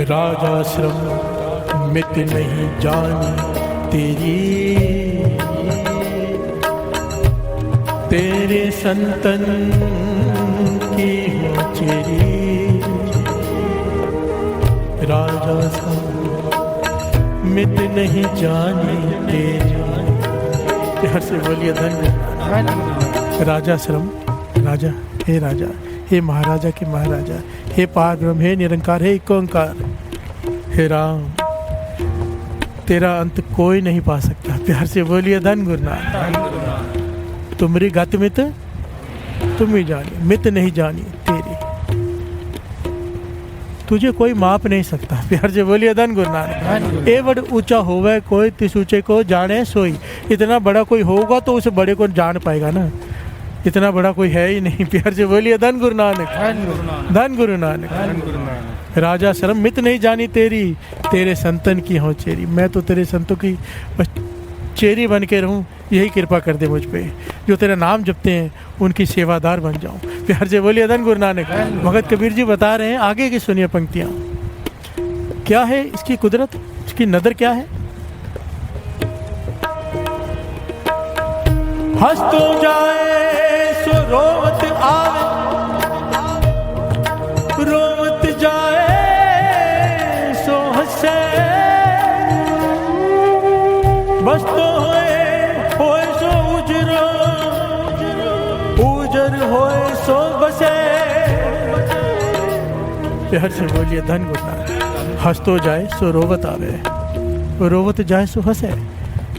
राजाश्रम मित नहीं जानी तेरी, तेरे संतन की हो चेरी। राजाश्रम मित नहीं जानी तेरी। हर से बोलिए धन। राजाश्रम, राजा, हे राजा, हे महाराजा के महाराजा, हे पार ब्रह्म, हे निरंकार, हे एक ओंकार। हे राम, तेरा अंत कोई नहीं पा सकता। प्यार से बोलिए धन गुरु नानक। तुमरी गत मित तुम ही जानी, मित नहीं जानी तेरी, तुझे कोई माप नहीं सकता। प्यार से बोलिए धन गुरु नानक। ए बड़ ऊंचा होवे कोई तिस ऊंचे को जाने सोई। इतना बड़ा कोई होगा तो उस बड़े को जान पाएगा ना, इतना बड़ा कोई है ही नहीं। प्यार से बोलिए धन गुरु नानक, धन गुरु नानक। राजा शर्म मित नहीं जानी तेरी, तेरे संतन की हो चेरी। मैं तो तेरे संतों की बस चेरी बन के रहूं, यही कृपा कर दे मुझ पे। जो तेरा नाम जपते हैं उनकी सेवादार बन जाऊं। प्यार से बोलिए धन गुरु नानक। भगत कबीर जी बता रहे हैं, आगे की सुनिए पंक्तियां। क्या है इसकी कुदरत, इसकी नदर क्या है? हंस तो जाए सो रोवत आवे, रोवत जाए सो हंसे। बस तो होए सो उजरो, उजर होए सो बसे। प्यार से बोलिए धन गुरु नानक। हंस तो जाए सो रोवत आवे, रोवत जाए सो हंसे।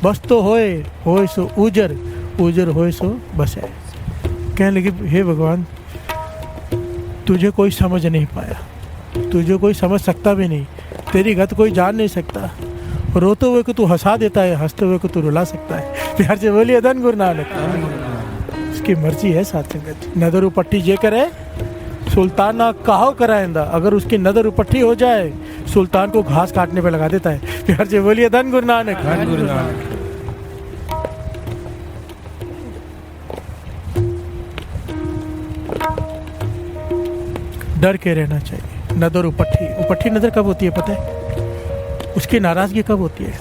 बस तो होए सो उजर, उजर होए सो बसे। कहने लगे, हे भगवान, तुझे कोई समझ नहीं पाया, तुझे कोई समझ सकता भी नहीं, तेरी गत कोई जान नहीं सकता। रोते हुए को तू हंसा देता है, हंसते हुए को तू रुला सकता है। प्यार से बोलिए धन गुरु नानक। उसकी मर्जी है साथ संगत। नदर उपट्टी जे करे सुल्ताना कहो कराएंदा। अगर उसकी नदर उपट्टी हो जाए सुल्तान को घास काटने पे लगा देता है। प्यार से बोलिए धन गुरु नानक। डर के रहना चाहिए। नदर उपट्टी नदर कब होती है पता है? उसकी नाराजगी कब होती है?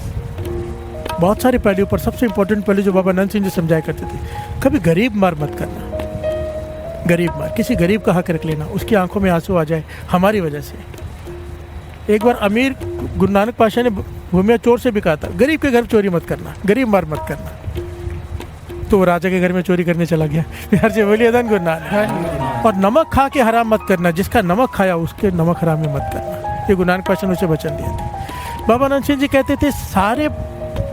बहुत सारे पहलुओं पर सबसे इंपॉर्टेंट पहलू जो बाबा नंद सिंह जी समझाया करते थे, कभी गरीब मार मत करना। गरीब मार, किसी गरीब का हक रख लेना, उसकी आंखों में आंसू आ जाए हमारी वजह से। एक बार अमीर गुरु नानक पाशाह ने भूमिया चोर से भी कहा था, गरीब के घर चोरी मत करना, गरीब मार मत करना। तो वो राजा के घर में चोरी करने चला गया। प्यार से बोलिए धन गुरु नानक। और नमक खा के हराम मत करना, जिसका नमक खाया उसके नमक हराम में मत करना। ये गुरु नानक पाशाह ने उसे वचन दिया था। बाबा नंद सिंह जी कहते थे, सारे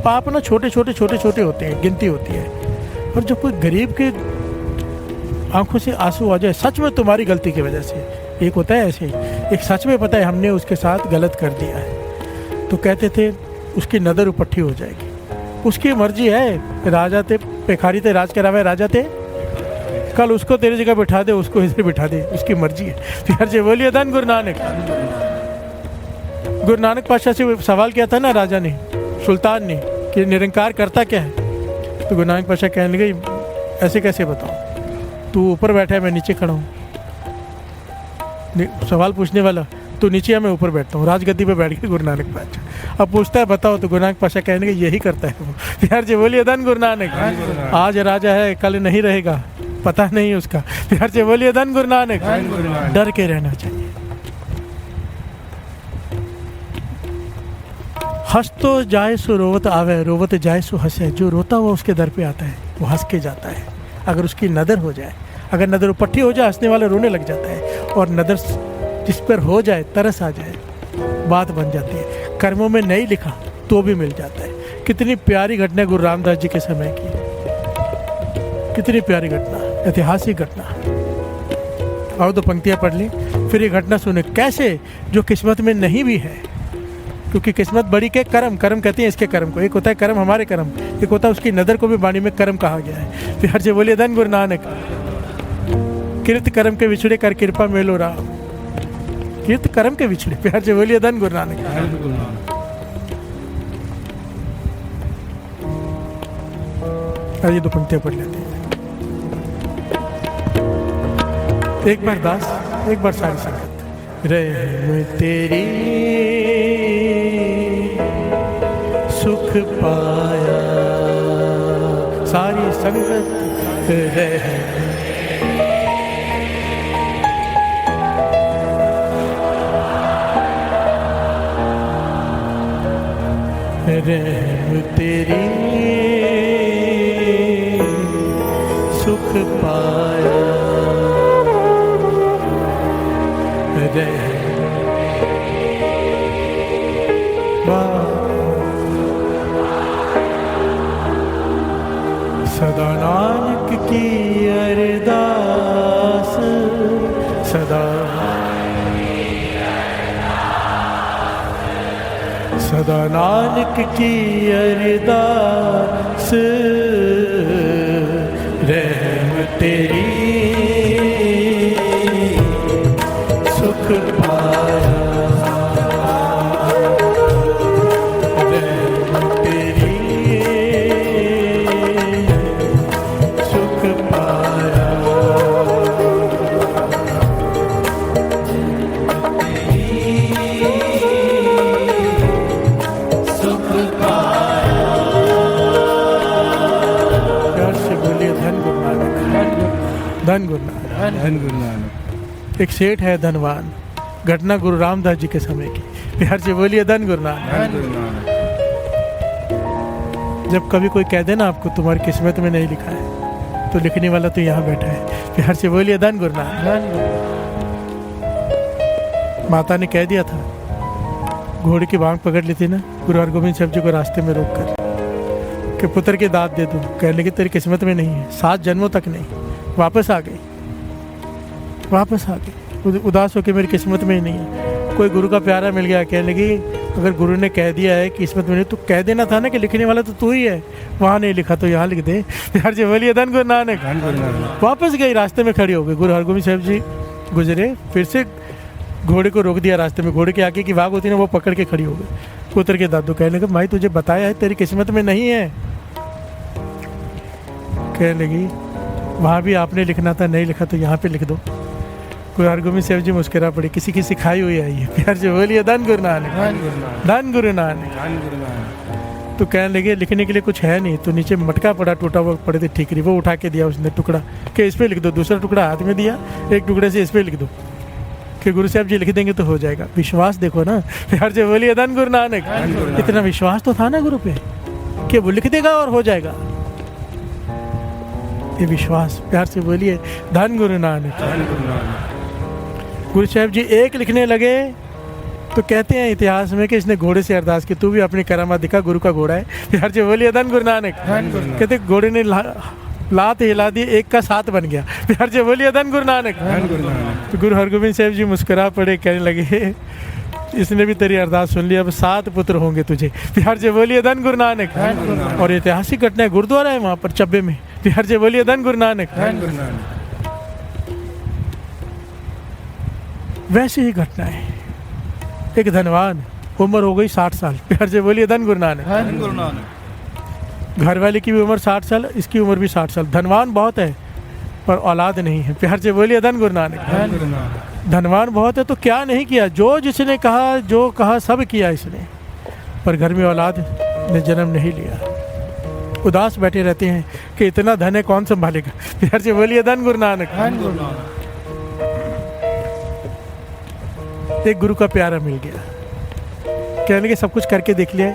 पाप ना छोटे छोटे होते हैं, गिनती होती है। और जब कोई गरीब के आंखों से आंसू आ जाए, सच में तुम्हारी गलती की वजह से, एक होता है ऐसे, एक सच में पता है हमने उसके साथ गलत कर दिया है, तो कहते थे उसकी नदर उपट्ठी हो जाएगी। उसकी मर्जी है। राजा थे पेखारी थे, राज करावे राजा थे कल उसको तेरी जगह बिठा दे, उसको इधर बिठा दे, उसकी मर्जी है। फिर से बोलिए धन गुरु नानक। गुरु नानक पातशाह से सवाल किया था ना राजा ने, सुल्तान ने, कि निरंकार करता क्या है? तो गुरु नानक पातशाह कहने लगे ऐसे कैसे बताओ, तू ऊपर बैठा है मैं नीचे खड़ा हूँ। सवाल पूछने वाला तो नीचे है मैं ऊपर बैठता हूँ, राजगद्दी पे बैठ गए गुरु नानक पातशाह। अब पूछता है बताओ, तो गुरु नानक पातशाह कहने लगे यही करता है वो। प्यार से बोलिए धन गुरु नानक। आज राजा है कल नहीं रहेगा, पता नहीं उसका। प्यार से बोलिए धन गुरु नानक। डर के रहना चाहिए। हंस तो जाए सो रोवत आवे, रोवत जाए सो हंसे। जो रोता हुआ उसके दर पे आता है वो हंस के जाता है। अगर उसकी नज़र हो जाए, अगर नज़र उपट्ठी हो जाए, हंसने वाला रोने लग जाता है। और नज़र जिस पर हो जाए, तरस आ जाए, बात बन जाती है। कर्मों में नहीं लिखा तो भी मिल जाता है। कितनी प्यारी घटना गुरु रामदास जी के समय की, कितनी प्यारी घटना, ऐतिहासिक घटना। और दो पंक्तियाँ पढ़ ली, फिर ये घटना सुने। कैसे जो किस्मत में नहीं भी है, क्योंकि किस्मत बड़ी के कर्म, कर्म कहते हैं इसके कर्म को। एक होता है कर्म हमारे कर्म, एक होता है उसकी नज़र को भी वाणी में कर्म कहा गया है। फिर से बोलिए धन गुरु नानक। कृत कर्म के विछड़े कर कृपा मेलो राम। कृत कर्म के विछड़े, प्यार से बोलिए धन गुरु नानक। ये दो पंक्तियां पढ़ लेते हैं। एक बार दास, एक बार सारी संगत। रहम तेरी सुख पाया, सारी संगत रहम। रहम तेरी सुख पाया, सदा नानक की अरदास, सदा सदा नानक की अरदास। रहम तेरी सुख पाया, रहम तेरी सुख पाया। धन गुरु नानक। धन गुरु नानक। एक सेठ है धनवान, घटना गुरु रामदास जी के समय की। प्यार से बोलिए धन गुरु नानक। धन गुरु नानक। जब कभी कोई कह दे ना आपको तुम्हारी किस्मत में नहीं लिखा है, तो लिखने वाला तो यहाँ बैठा है। प्यार से बोलिए धन गुरु नानक। माता ने कह दिया था, घोड़े की बांग पकड़ ली थी ना गुरु हरगोबिंद साहब जी को रास्ते में रोक कर, कि पुत्र की दाद दे दूँ। कहने की तेरी किस्मत में नहीं है, 7 जन्मों तक नहीं। वापस आ गई, वापस आ गई, उदास होकर मेरी किस्मत में ही नहीं है। कोई गुरु का प्यारा मिल गया, कहने लगी अगर गुरु ने कह दिया है कि किस्मत में नहीं, तो कह देना था ना कि लिखने वाला तो तू ही है, वहाँ नहीं लिखा तो यहाँ लिख दे। यार जी बोलिए धन गुरु नानक। वापस गई, रास्ते में खड़ी हो गई। गुरु हरगोबिंद साहब जी गुजरे, फिर से घोड़े को रोक दिया रास्ते में। घोड़े के आगे की वाघ होती ना, वो पकड़ के खड़ी हो गई। पुत्र के दादू कहने लगे भाई तुझे बताया है तेरी किस्मत में नहीं है। कहने लगी वहाँ भी आपने लिखना था, नहीं लिखा तो यहाँ पे लिख दो। गुरु हरगोबिंद साहब जी मुस्कुरा पड़े, किसी की सिखाई हुई आई है। प्यार से बोलिए धन गुरु नानक। धन गुरु नानक। तो कहने लगे लिखने के लिए कुछ है नहीं, तो नीचे मटका पड़ा, टूटा हुआ पड़े थे ठीकरी, वो उठा के दिया उसने टुकड़ा, कि इस पे लिख दो। दूसरा टुकड़ा हाथ में दिया, एक टुकड़े से इस पे लिख दो, कि गुरु साहब जी लिख देंगे तो हो जाएगा। विश्वास देखो ना। प्यार से बोलिए धन गुरु नानक। इतना विश्वास तो था ना गुरु पे कि वो लिख देगा और हो जाएगा। ये विश्वास, प्यार से बोलिए धन गुरु नानक। गुरु साहब जी एक लिखने लगे तो कहते हैं इतिहास में कि इसने घोड़े से अरदास की, तू भी अपनी करामात दिखा, गुरु का घोड़ा है। प्यार से बोलिए धन गुरु नानक। कहते घोड़े ने लात हिला दी, 1 का 7 बन गया। प्यार से बोलिए धन गुरु नानक। तो गुरु हरगोबिंद साहब जी मुस्कुरा पड़े, कहने लगे इसने भी तेरी अरदास सुन ली, अब 7 पुत्र होंगे तुझे। बिहार से बोलिए धन गुरु नानक। और ऐतिहासिक घटना है, गुरुद्वारा है वहाँ पर चब्बे में। बिहार से बोलिए धन गुरु नानक। वैसे ही घटना है, एक धनवान, उम्र हो गई 60 साल। बिहार से बोलिए धन गुरु नानक। घर वाले की भी उम्र 60 साल, इसकी उम्र भी 60 साल। धनवान बहुत है पर औलाद नहीं है। बिहार से बोलिए धन गुरु नानक। धनवान बहुत है तो क्या नहीं किया, जो जिसने कहा, जो कहा सब किया इसने, पर घर में औलाद ने जन्म नहीं लिया। उदास बैठे रहते हैं कि इतना धन है कौन संभालेगा। बिहार से बोलिए धन गुरु नानक। एक गुरु का प्यारा मिल गया, कहने के सब कुछ करके देख लिया,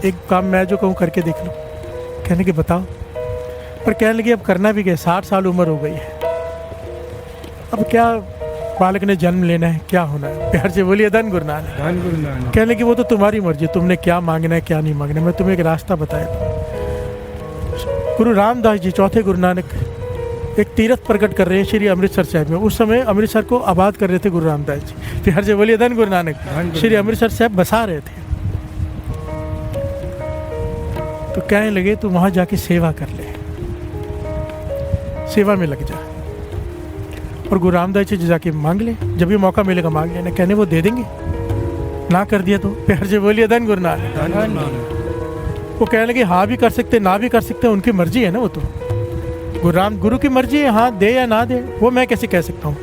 एक काम मैं जो कहूँ करके देख लो। कहने के बताओ, पर कहने लगे अब करना भी क्या, 60 साल उम्र हो गई है, अब क्या बालक ने जन्म लेना है, क्या होना है। प्यार से बोलिए धन गुरु नानक। कहने की वो तो तुम्हारी मर्जी, तुमने क्या मांगना है क्या नहीं मांगना, मैं तुम्हें एक रास्ता बताया था। गुरु रामदास जी चौथे गुरु नानक एक तीर्थ प्रकट कर रहे हैं श्री अमृतसर साहिब में। उस समय अमृतसर को आबाद कर रहे थे गुरु रामदास जी। प्यार से बोलिए धन गुरु नानक। श्री अमृतसर साहिब बसा रहे थे, तो कहने लगे तू वहां जाके सेवा कर ले, सेवा में लग जा, और गुरु रामदास जी जाके मांग ले, जब भी मौका मिलेगा मांग लेना। कहने वो दे देंगे, ना कर दिया तो। प्यार से बोलिए धन गुरु नानक। वो कहने लगे हाँ भी कर सकते ना भी कर सकते, उनकी मर्जी है ना, वो तो गुरु की मर्जी है, हाँ दे या ना दे, वो मैं कैसे कह सकता हूँ।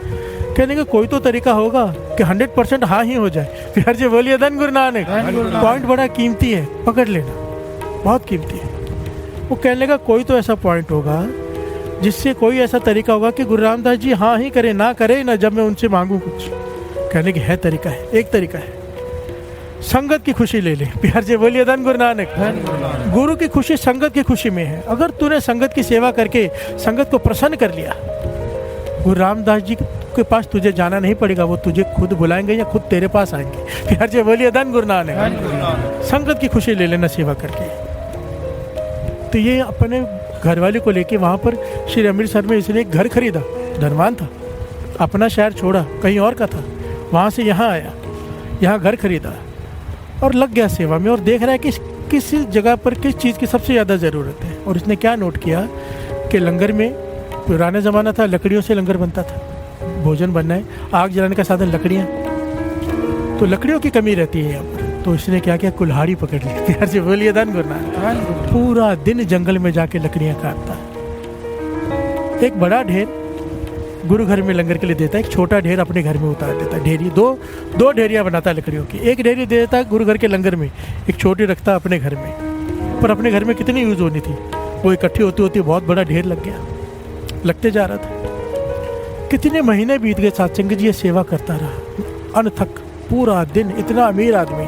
कहने का कोई तो तरीका होगा कि 100% हाँ ही हो जाए। प्यार से बोलिए धन गुरु नानक। पॉइंट बड़ा कीमती है, पकड़ लेना, बहुत कीमती है। वो कहने का कोई तो ऐसा पॉइंट होगा जिससे कोई ऐसा तरीका होगा कि गुरु रामदास जी हाँ ही करे, ना करे ना, जब मैं उनसे मांगू कुछ। कहने की है तरीका है, एक तरीका है, संगत की खुशी ले ले। प्यार से बोलिए धन गुरु नानक। गुरु की खुशी संगत की खुशी में है। अगर तूने संगत की सेवा करके संगत को प्रसन्न कर लिया, गुरु रामदास जी के पास तुझे जाना नहीं पड़ेगा, वो तुझे खुद बुलाएंगे या खुद तेरे पास आएंगे। प्यार से बोलिए धन गुरु नानक। संगत की खुशी ले लेना सेवा करके। तो ये अपने घरवाले को लेके वहाँ पर श्री अमृतसर में इसने एक घर खरीदा। धनवान था, अपना शहर छोड़ा, कहीं और का था, वहाँ से यहाँ आया, यहाँ घर खरीदा और लग गया सेवा में। और देख रहा है कि किस जगह पर किस चीज़ की सबसे ज़्यादा ज़रूरत है। और इसने क्या नोट किया कि लंगर में, पुराना ज़माना था, लकड़ियों से लंगर बनता था, भोजन बनना है, आग जलाने का साधन लकड़ियाँ, तो लकड़ियों की कमी रहती है यहाँ पर। तो इसने क्या किया, कुल्हाड़ी पकड़ ली। प्यार से बोलिए धन गुरु नानक। पूरा दिन जंगल में जाके लकड़ियाँ काटता, एक बड़ा ढेर गुरु घर में लंगर के लिए देता है, एक छोटा ढेर अपने घर में उतार देता है। ढेरी दो ढेरियाँ बनाता है लकड़ियों की, एक ढेरी दे देता है गुरु घर के लंगर में, एक छोटी रखता अपने घर में। पर अपने घर में कितनी यूज़ होनी थी, वो इकट्ठी होती होती बहुत बड़ा ढेर लग गया, लगते जा रहा था। कितने महीने बीत गए, सत्संग जी ये सेवा करता रहा अनथक पूरा दिन। इतना अमीर आदमी,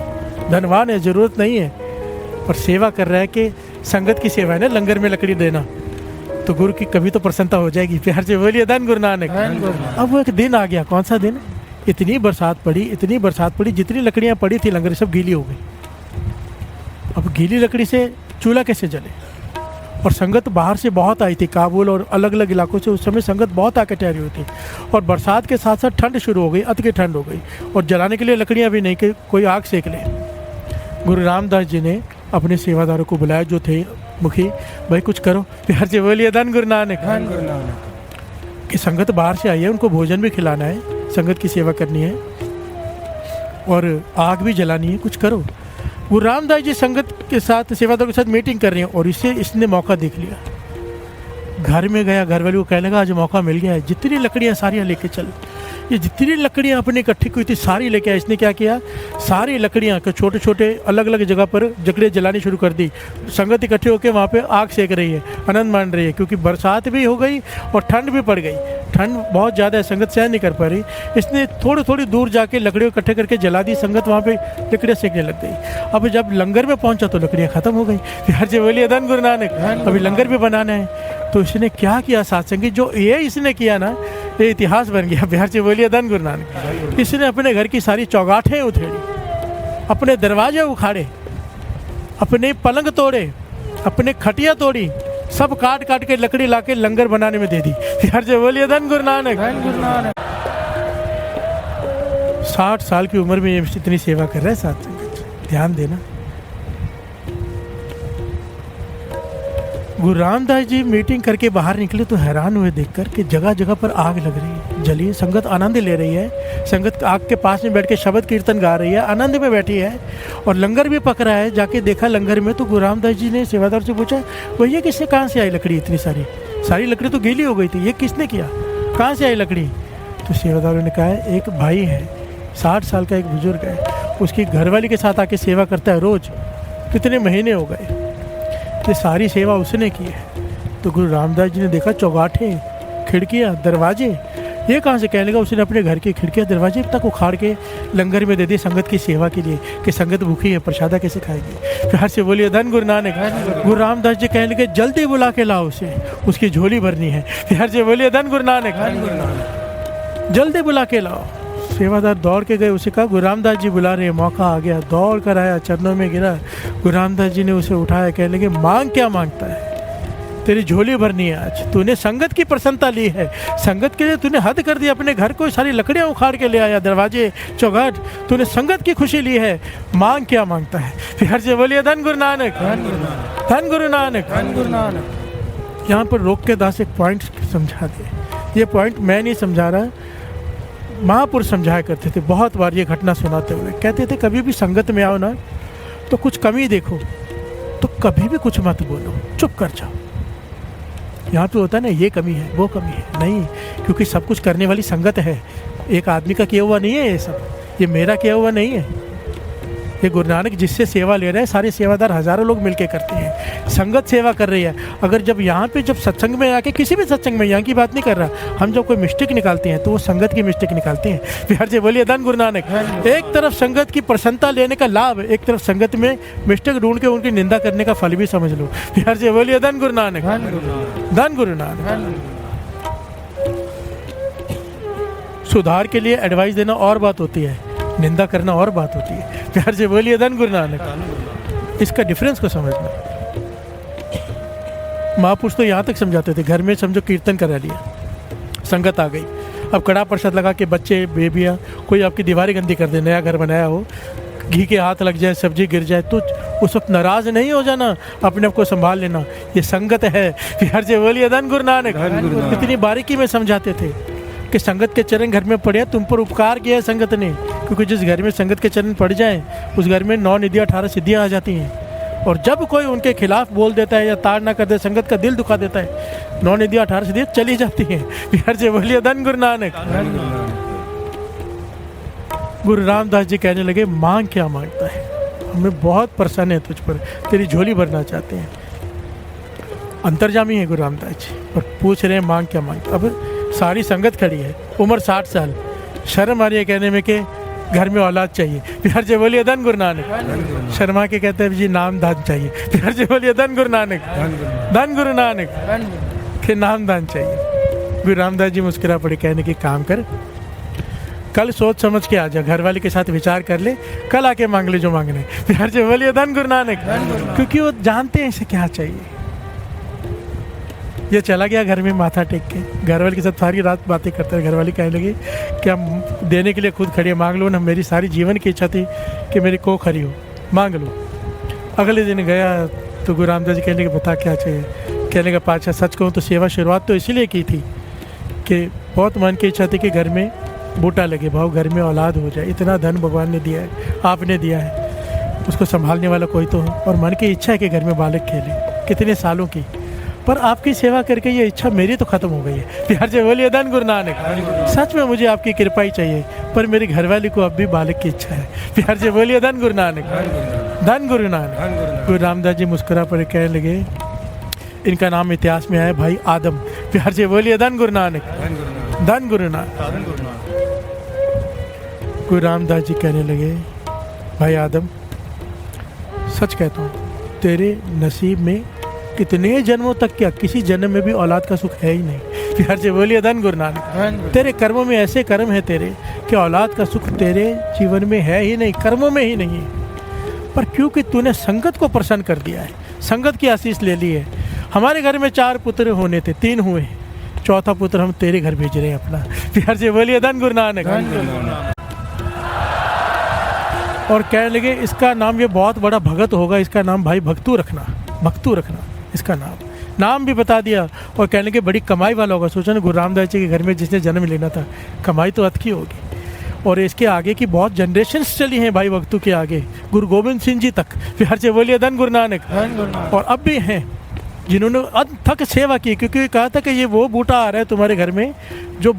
धनवान है, ज़रूरत नहीं है, पर सेवा कर रहा है कि संगत की सेवा है ना, लंगर में लकड़ी देना, तो गुरु की कभी तो प्रसन्नता हो जाएगी। प्यार से बोलिए धन गुरु नानक। अब वो एक दिन आ गया, कौन सा दिन, इतनी बरसात पड़ी, जितनी लकड़ियाँ पड़ी थी लंगर सब गीली हो गई। अब गीली लकड़ी से चूल्हा कैसे जले। और संगत बाहर से बहुत आई थी, काबुल और अलग अलग इलाकों से उस समय संगत बहुत आके ठहरी हुई थी। और बरसात के साथ साथ ठंड शुरू हो गई, अति ठंड हो गई, और जलाने के लिए लकड़ियाँ भी नहीं कि कोई आग सेक ले। गुरु रामदास जी ने अपने सेवादारों को बुलाया जो थे मुखी, भाई कुछ करो। प्यार से बोलिए धन गुरु नानक। कि संगत बाहर से आई है, उनको भोजन भी खिलाना है, संगत की सेवा करनी है और आग भी जलानी है, कुछ करो। गुरु रामदास जी संगत के साथ, सेवादारों के साथ मीटिंग कर रहे हैं, और इसने मौका देख लिया। घर में गया, घर वाले को कहने लगा आज मौका मिल गया है, जितनी लकड़ियाँ सारियाँ लेके चल। ये जितनी लकड़ियाँ अपने इकट्ठी हुई थी सारी लेके आया। इसने क्या किया, सारी लकड़ियाँ के छोटे छोटे अलग अलग जगह पर जकड़ियाँ जलानी शुरू कर दी। संगत इकट्ठे होकर वहाँ पे आग सेक रही है, आनंद मान रही है, क्योंकि बरसात भी हो गई और ठंड भी पड़ गई। ठंड बहुत ज़्यादा है, संगत सहन नहीं कर पा रही। इसने थोड़ी थोड़ी दूर जाके लकड़ियों इकट्ठे करके जला दी। संगत वहाँ पे लकड़ियाँ सेकने लग गई। अब जब लंगर में पहुँचा तो लकड़ियाँ ख़त्म हो गई। प्यार से बोलिए धन गुरु नानक। अभी लंगर भी बनाना है, तो इसने क्या किया, सत्संगी जो ये इसने किया ना, ये इतिहास बन गया। बिहार से बोलिए धन गुरु नानक। इसने अपने घर की सारी चौगाठें उधेड़ी, अपने दरवाजे उखाड़े, अपने पलंग तोड़े, अपने खटिया तोड़ी, सब काट काट के लकड़ी लाके लंगर बनाने में दे दी। बिहार से बोलिए धन गुरु नानक। 60 साल की उम्र में ये इतनी सेवा कर रहे हैं साथ संगत, ध्यान देना। गुरु रामदास जी मीटिंग करके बाहर निकले तो हैरान हुए देखकर कि जगह जगह पर आग लग रही है, जली है। संगत आनंद ले रही है, संगत आग के पास में बैठ के शब्द कीर्तन गा रही है, आनंद में बैठी है, और लंगर भी पक रहा है। जाके देखा लंगर में तो गुरु रामदास जी ने सेवादार से पूछा, भैया किसने, कहाँ से आई लकड़ी इतनी सारी लकड़ी तो गीली हो गई थी, ये किसने किया, कहाँ से आई लकड़ी? तो सेवादारों ने कहा एक भाई है, 60 साल का एक बुजुर्ग है, उसकी घरवाली के साथ आके सेवा करता है रोज़, कितने महीने हो गए, ये सारी सेवा उसने की है। तो गुरु रामदास जी ने देखा चौगाठे, खिड़कियाँ, दरवाजे, ये कहाँ से? कहने लगा उसने अपने घर की खिड़कियाँ दरवाजे तक उखाड़ के लंगर में दे दी संगत की सेवा के लिए, कि संगत भूखी है, प्रसादा कैसे खाएगी। प्यार से बोलिए धन गुरु नानक। गुरु रामदास जी कहने लगे जल्दी बुला के लाओ उसे, उसकी झोली भरनी है। प्यार से बोलिए धन गुरु नानक, जल्दी बुला के लाओ। सेवादार दौड़ के गए, उसे कहा गुरु रामदास जी बुला रहे हैं, मौका आ गया। दौड़ कर आया, चरणों में गिरा, गुरु रामदास जी ने उसे उठाया, कहने लगे मांग क्या मांगता है, तेरी झोली भरनी है आज, तूने संगत की प्रसन्नता ली है, संगत के लिए तूने हद कर दी, अपने घर को सारी लकड़ियाँ उखाड़ के ले आया, दरवाजे चौगाट, तूने संगत की खुशी ली है, मांग क्या मांगता है। फिर से बोलिए धन गुरु नानक, धन गुरु नानक, धन गुरु नानक। यहाँ पर रोक के दास एक पॉइंट समझा दे, ये पॉइंट मैं नहीं समझा रहा, महापुरुष समझाया करते थे बहुत बार ये घटना सुनाते हुए। कहते थे कभी भी संगत में आओ ना तो कुछ कमी देखो तो कभी भी कुछ मत बोलो, चुप कर जाओ। यहाँ पे होता है ना ये कमी है वो कमी है, नहीं, क्योंकि सब कुछ करने वाली संगत है, एक आदमी का किया हुआ नहीं है ये सब, ये मेरा किया हुआ नहीं है। ये गुरु नानक जिससे सेवा ले रहे हैं सारे सेवादार हज़ारों लोग मिलके करते हैं, संगत सेवा कर रही है। अगर जब यहाँ पे जब सत्संग में आके, किसी भी सत्संग में, यहाँ की बात नहीं कर रहा, हम जब कोई मिस्टेक निकालते हैं तो वो संगत की मिस्टेक निकालते हैं। प्यार से बोलिए धन गुरु नानक। एक तरफ संगत की प्रसन्नता लेने का लाभ, एक तरफ संगत में मिस्टेक ढूंढ के उनकी निंदा करने का फल भी समझ लो। प्यार से बोलिए धन गुरु नानक, धन गुरु नानक। सुधार के लिए एडवाइस देना और बात होती है, निंदा करना और बात होती है। प्यार से बोलिए धन गुरु नानक। इसका डिफरेंस को समझना। महापुरुष तो यहाँ तक समझाते थे, घर में समझो कीर्तन करा लिया, संगत आ गई, अब कड़ा प्रसाद लगा के बच्चे बेबियाँ कोई आपकी दीवारें गंदी कर दे, नया घर बनाया हो, घी के हाथ लग जाए, सब्जी गिर जाए, तो उस वक्त नाराज नहीं हो जाना, अपने आप को संभाल लेना, ये संगत है। प्यार से बोलिए धन गुरु नानक। इतनी बारीकी में समझाते थे कि संगत के चरण घर में पड़े, तुम पर उपकार किया है संगत ने, क्योंकि जिस घर में संगत के चरण पड़ जाएं उस घर में 9 निधियाँ 18 सिद्धियाँ आ जाती हैं। और जब कोई उनके खिलाफ बोल देता है या ताड़ ना कर दे, संगत का दिल दुखा देता है, 9 निधियाँ 18 सिद्धियाँ चली जाती हैं। प्यार से बोलिए धन गुरु नानक। गुरु रामदास जी कहने लगे मांग क्या मांगता है, हमें बहुत प्रसन्न है तुझ पर, तेरी झोली भरना चाहते हैं। अंतर्जामी है गुरु रामदास जी और पूछ रहे हैं मांग क्या मांगता। अब सारी संगत खड़ी है, उम्र 60 साल, शर्म आ रही है कहने में कि घर में औलाद चाहिए। प्यार से बोलिए धन गुरु नानक। शर्मा के कहते हैं जी नाम दान चाहिए। प्यार से बोलिए धन गुरु नानक, धन गुरु नानक। फिर नाम दान चाहिए। गुरु रामदास जी मुस्कुरा पड़े, कहने की काम कर, कल सोच समझ के आ जा, घर वाले के साथ विचार कर ले, कल आके मांग ले जो मांगना है। प्यार से बोलिए धन गुरु नानक। क्योंकि वो जानते हैं इसे क्या चाहिए। ये चला गया घर में माथा टेक के, घर वाले के साथ सारी रात बातें करते हैं। घर वाली कहने लगी कि हम देने के लिए खुद खड़ी है, मांग लो ना, मेरी सारी जीवन की इच्छा थी कि मेरी को खरी हो, मांग लो। अगले दिन गया तो गुरु रामदास जी कहने लगे बता क्या चाहिए। कहने का पाछा सच कहूँ तो सेवा शुरुआत तो इसीलिए की थी कि बहुत मन की इच्छा थी कि घर में बूटा लगे, भाव घर में औलाद हो जाए, इतना धन भगवान ने दिया है, आपने दिया है, उसको संभालने वाला कोई तो हो, और मन की इच्छा है कि घर में बालक खेले, कितने सालों की, पर आपकी सेवा करके ये इच्छा मेरी तो खत्म हो गई है। प्यार से बोलिए धन गुरु नानक। सच में मुझे आपकी कृपा ही चाहिए, पर मेरी घरवाली को अब भी बालक की इच्छा है। प्यार से बोलिए धन गुरु नानक, धन गुरु नानक। गुरु रामदास जी मुस्कुरा पड़े, कहने लगे इनका नाम इतिहास में आया भाई आदम। प्यार से बोलिए धन गुरु नानक, धन गुरु नानक। गुरु रामदास जी कहने लगे भाई आदम, सच कहता हूँ तेरे नसीब में कितने जन्मों तक क्या किसी जन्म में भी औलाद का सुख है ही नहीं। प्यार से बोलिए धन गुरु नानक। तेरे कर्मों में ऐसे कर्म है तेरे कि औलाद का सुख तेरे जीवन में है ही नहीं, कर्मों में ही नहीं। पर क्योंकि तूने संगत को प्रसन्न कर दिया है, संगत की आशीष ले ली है। हमारे घर में 4 पुत्र होने थे, 3 हुए, चौथा पुत्र हम तेरे घर भेज रहे हैं अपना। प्यार से बोलिए धन गुरु नानक। और कहने लगे इसका नाम, ये बहुत बड़ा भगत होगा, इसका नाम भाई भक्तू रखना, भक्तू रखना इसका नाम भी बता दिया। और कहने लगे बड़ी कमाई वाला होगा। सोचा ना गुरु रामदास जी के घर में जिसने जन्म लेना था, कमाई तो अतकी होगी। और इसके आगे की बहुत जनरेशन्स चली हैं भाई भक्तू के आगे, गुरु गोविंद सिंह जी तक, फिर हर से बोलिए धन गुरु नानक। और अब भी हैं जिन्होंने अथक सेवा की, क्योंकि कहा था कि ये वो बूटा आ रहा है तुम्हारे घर में जो,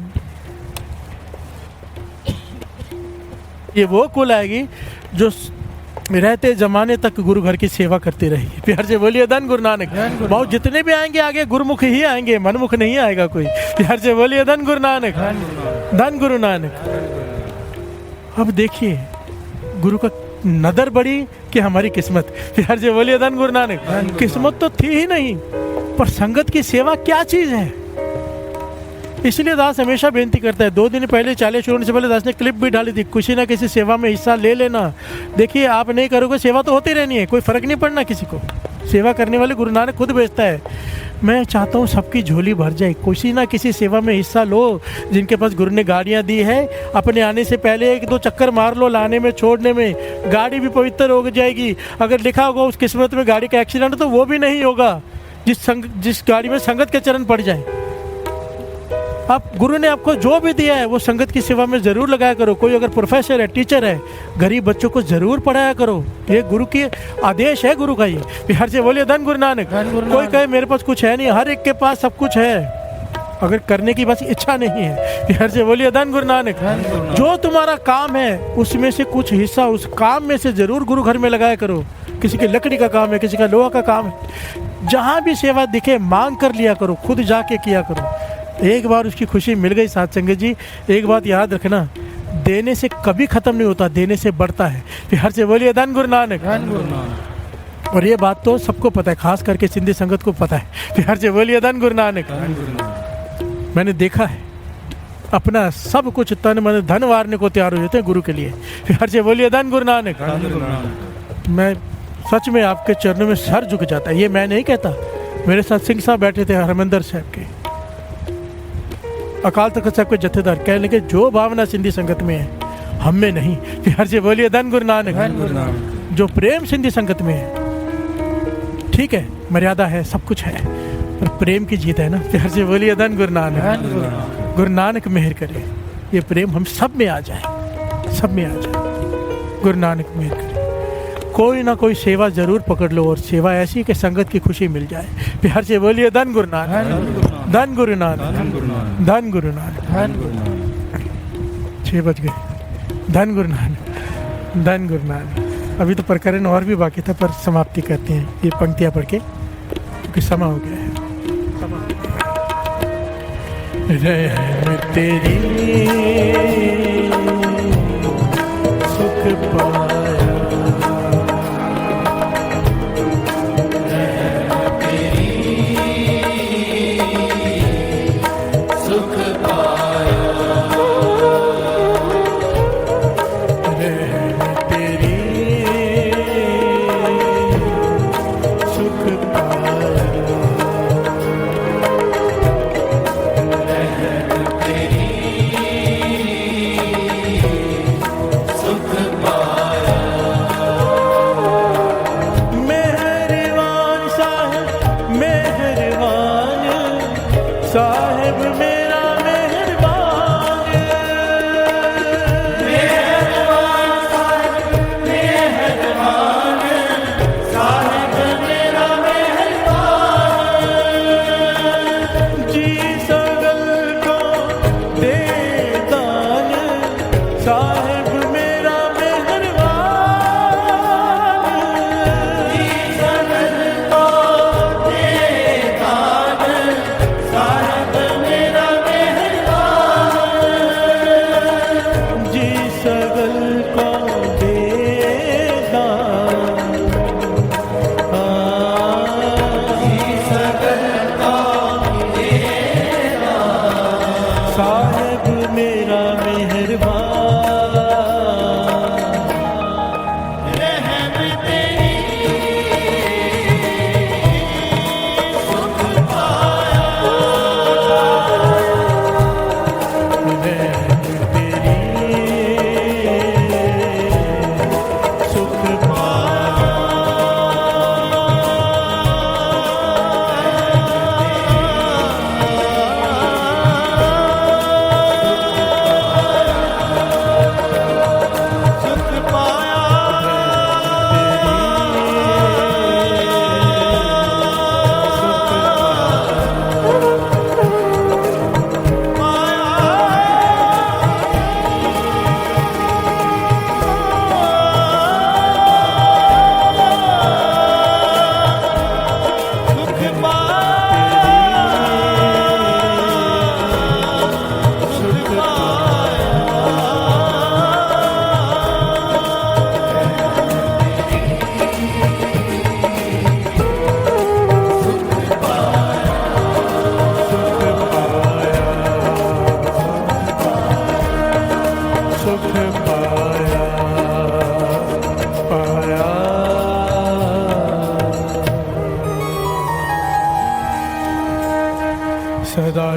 ये वो कुल आएगी जो रहते जमाने तक गुरु घर की सेवा करती रही। प्यार से बोलिए धन गुरु नानक। बहुत जितने भी आएंगे आगे गुरुमुख ही आएंगे, मनमुख नहीं आएगा कोई। प्यार से बोलिए धन गुरु नानक, धन गुरु नानक। अब देखिए गुरु का नदर बड़ी कि हमारी किस्मत। प्यार से बोलिए धन गुरु नानक। किस्मत तो थी ही नहीं, पर संगत की सेवा क्या चीज है। इसलिए दास हमेशा बेनती करता है। 2 दिन पहले 40 शुरू होने से पहले दास ने क्लिप भी डाली थी, किसी ना किसी सेवा में हिस्सा ले लेना। देखिए आप नहीं करोगे सेवा तो होती रहनी है, कोई फर्क नहीं पड़ना किसी को। सेवा करने वाले गुरु नानक खुद भेजता है। मैं चाहता हूँ सबकी झोली भर जाए, किसी ना किसी सेवा में हिस्सा लो। जिनके पास गुरु ने गाड़ियाँ दी है, अपने आने से पहले 1-2 चक्कर मार लो, लाने में छोड़ने में। गाड़ी भी पवित्र हो जाएगी। अगर लिखा होगा उस किस्मत में गाड़ी का एक्सीडेंट, तो वो भी नहीं होगा जिस गाड़ी में संगत के चरण पड़ जाए। आप गुरु ने आपको जो भी दिया है वो संगत की सेवा में ज़रूर लगाया करो। कोई अगर प्रोफेसर है, टीचर है, गरीब बच्चों को ज़रूर पढ़ाया करो। ये गुरु की आदेश है, गुरु का ये। हर से बोलिए धन गुरु नानक। कोई कहे मेरे पास कुछ है नहीं, हर एक के पास सब कुछ है, अगर करने की बस इच्छा नहीं है। हर से बोलिए धन गुरु नानक। जो तुम्हारा काम है उसमें से कुछ हिस्सा उस काम में से ज़रूर गुरु घर में लगाया करो। किसी की लकड़ी का काम है, किसी का लोहा का काम है, जहाँ भी सेवा दिखे मांग कर लिया करो, खुद जाके किया करो। एक बार उसकी खुशी मिल गई साथ संगत जी, एक बात याद रखना, देने से कभी ख़त्म नहीं होता, देने से बढ़ता है। फिर हर से बोलिए धन गुरु नानक। और ये बात तो सबको पता है, खास करके सिंधी संगत को पता है। फिर हर से बोलिए धन गुरु नानक। मैंने देखा है, अपना सब कुछ तन मन धन वारने को तैयार हो जाते हैं गुरु के लिए। फिर हर से बोलिए धन गुरु नानक। मैं सच में आपके चरणों में सर झुक जाता है। ये मैं नहीं कहता, मेरे साथ सिंह साहब बैठे थे हरमंदर साहब के, अकाल तख्त साहब के जत्थेदार, कहने लगे जो भावना सिंधी संगत में है हम में नहीं। फिर हर से बोलिए धन गुरु नानक। जो प्रेम सिंधी संगत में है, ठीक है मर्यादा है, सब कुछ है, पर प्रेम की जीत है ना। फिर हर से बोलिए धन गुरु नानक। गुरु नानक मेहर करे, ये प्रेम हम सब में आ जाए, सब में आ जाए। गुरु नानक मेहर करे। कोई ना कोई सेवा जरूर पकड़ लो, और सेवा ऐसी कि संगत की खुशी मिल जाए। फिर हर से बोलिए धन गुरु नानक, धन गुरु नानक, धन गुरु नानक। 6 बज गए। धन गुरु नानक, धन गुरु नानक। अभी तो प्रकरण और भी बाकी था, पर समाप्ति करते हैं ये पंक्तियाँ पढ़ के, क्योंकि समय हो गया है। रहमत तेरी सुख पाया,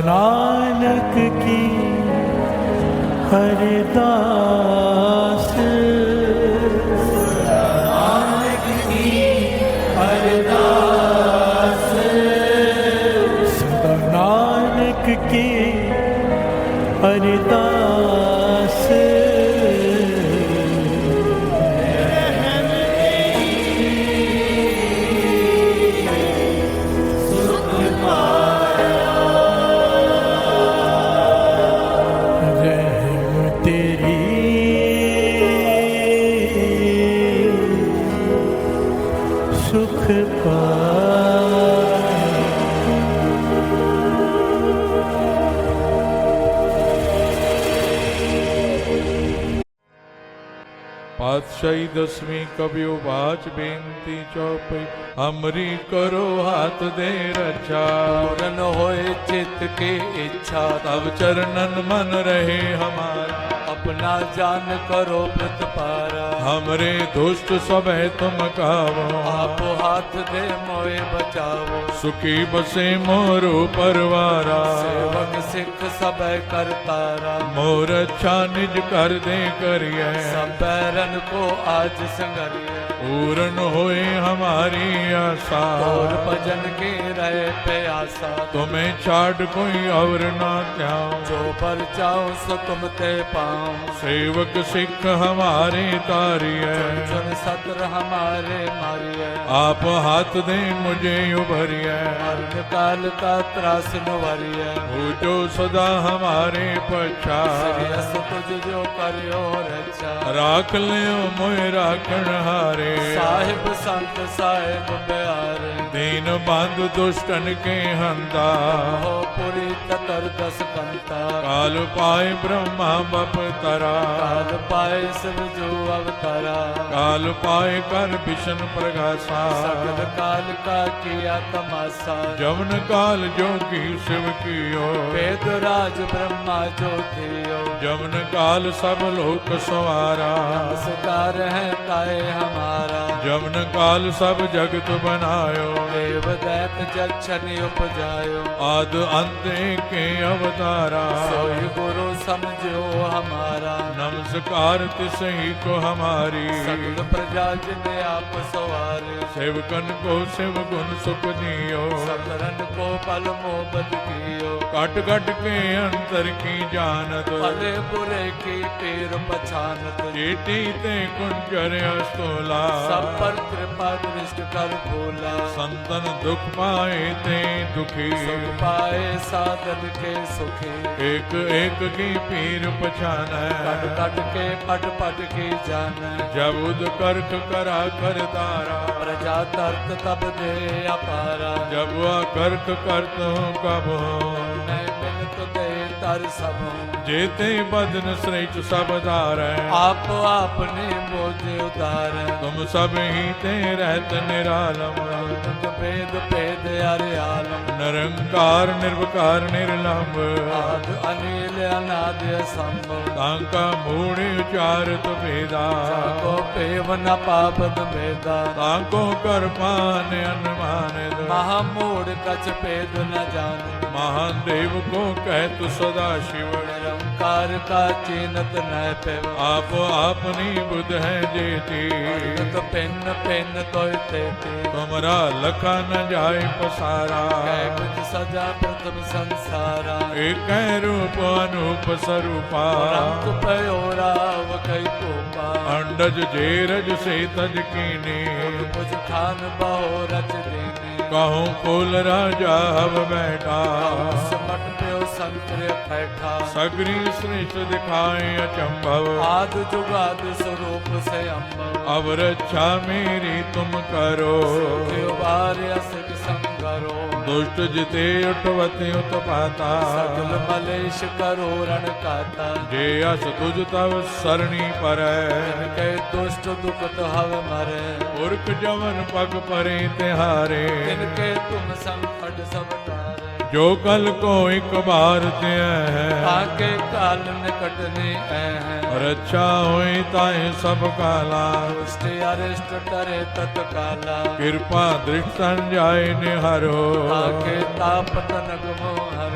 नानक की हरिदास नानक की हरदास सदा नानक की हरिदास रहम तेरी सुख पाए पातशाही दसवीं कबियो बाच बेनती चौपई हमरी करो हाथ दे रक्षा पूरन होए चित्त के इच्छा तब चरणन मन रहे हमारा अपना जान करो प्रतपारा हमरे दुष्ट सब है तुम कावो आप हाथ दे मोए बचावो सुखी बसे मोरो परवारा सेवक सिख सब करतारा मोर अच्छा निज कर दे करिए सब बैरन को आज संगरिए पूर्ण होए हमारी आशा और भजन के रहे प्यासा तुम्हें छाड़ कोई और ना त्याऊं जो पर चाहो सो तुम ते पाओ सेवक सिख हमारे तारिए चुन सत्र हमारे मारिए आप हाथ दे मुझे उभरिए मरण काल का त्रास नुवरिए हो जो सदा हमारे पछा श्रेयस तुझ जो करियो रक्षा राख लियो मोय राखण हारे साहिब संत साहिब प्यारे दीन बंधु दुष्टन के हंता हो पुरी ततर दस कंता काल पाए ब्रह्मा बप तरा काल पाए शिव जो अवतारा काल पाए कर विष्णु प्रगासा सकल काल का किया तमाशा जमन काल जोगी शिव कियो वेद राज ब्रह्मा जो थियो जमन काल सब लोक सवारा नमस्कार है ताए हमारा जमन काल सब जगत बनायो देव दैत जक्षनि उपजायो आद अंत के अवतारा सोई गुरु समझो हमारा नमस्कार तिसही को हमारी सकल प्रजा जिने आप सवारे सेवकन को शिव गुण सुख दियो सकरन को पल मोहब्बत कियो कट कट के अंतर की जानत भले बुरे की पीर पछानत चेटी ते कुंजर अस्तोला सब पर कृपा दृष्ट कर भोला संतन दुख पाए ते दुखी सुख पाए साधन के सुखी एक एक की पीर पछान कट कट के पट पट की जान जब उद करख करा कर तारा प्रजा तर्क तब दे अपारा जब वह करख करत हूँ कब मैं मिलत दे तर सब जेते बदन श्रेष्ठ सब धार आप आपने मोजे उदार तुम सब ही ते रहत निरालम भेद भेद अरे आलम निरंकार निर्विकार निर्लंब आद अनिल अनाद संभव तांका मूढ़ उचारत भेदा को पेव न पापद भेदा तांको कर पान अनुमान महामूढ़ कछ भेद न जान महादेव को कह तु सदा शिव निरंकार का चीनत न पेव आप आपनी बुध है जेती तो पिन पिन तो तेती तुमरा लखा न जाए पसारा कै कुछ सजा प्रथम संसारा एक रूप अनूप स्वरूपा रंग पयोराव कई कोपा अंडज जेरज से तज कीने कुछ खान बहो रच देने कहूँ कुल राजा हव बैठा समट प्यो संतरे बैठा सगरी श्रेष्ठ दिखाए अचंभव आद जुगाद स्वरूप से अम्बव अब रक्षा मेरी तुम करो सिख संगरो दुष्ट जिते उठवते उत्पाता सकल मलेश करो रण काता जे अस तुझ तव सरणी पर इनके दुष्ट दुखत हव मरे पुरख जवन पग परे तिहारे इनके तुम संकट सब तारे जो कल को एक बार ते है आगे काल निकटने है रक्षा होई ताए सब काला दुष्ट अरिष्ट टरे तत्काला कृपा दृष्ट संजाय निहरो आके ताप तनक मोहर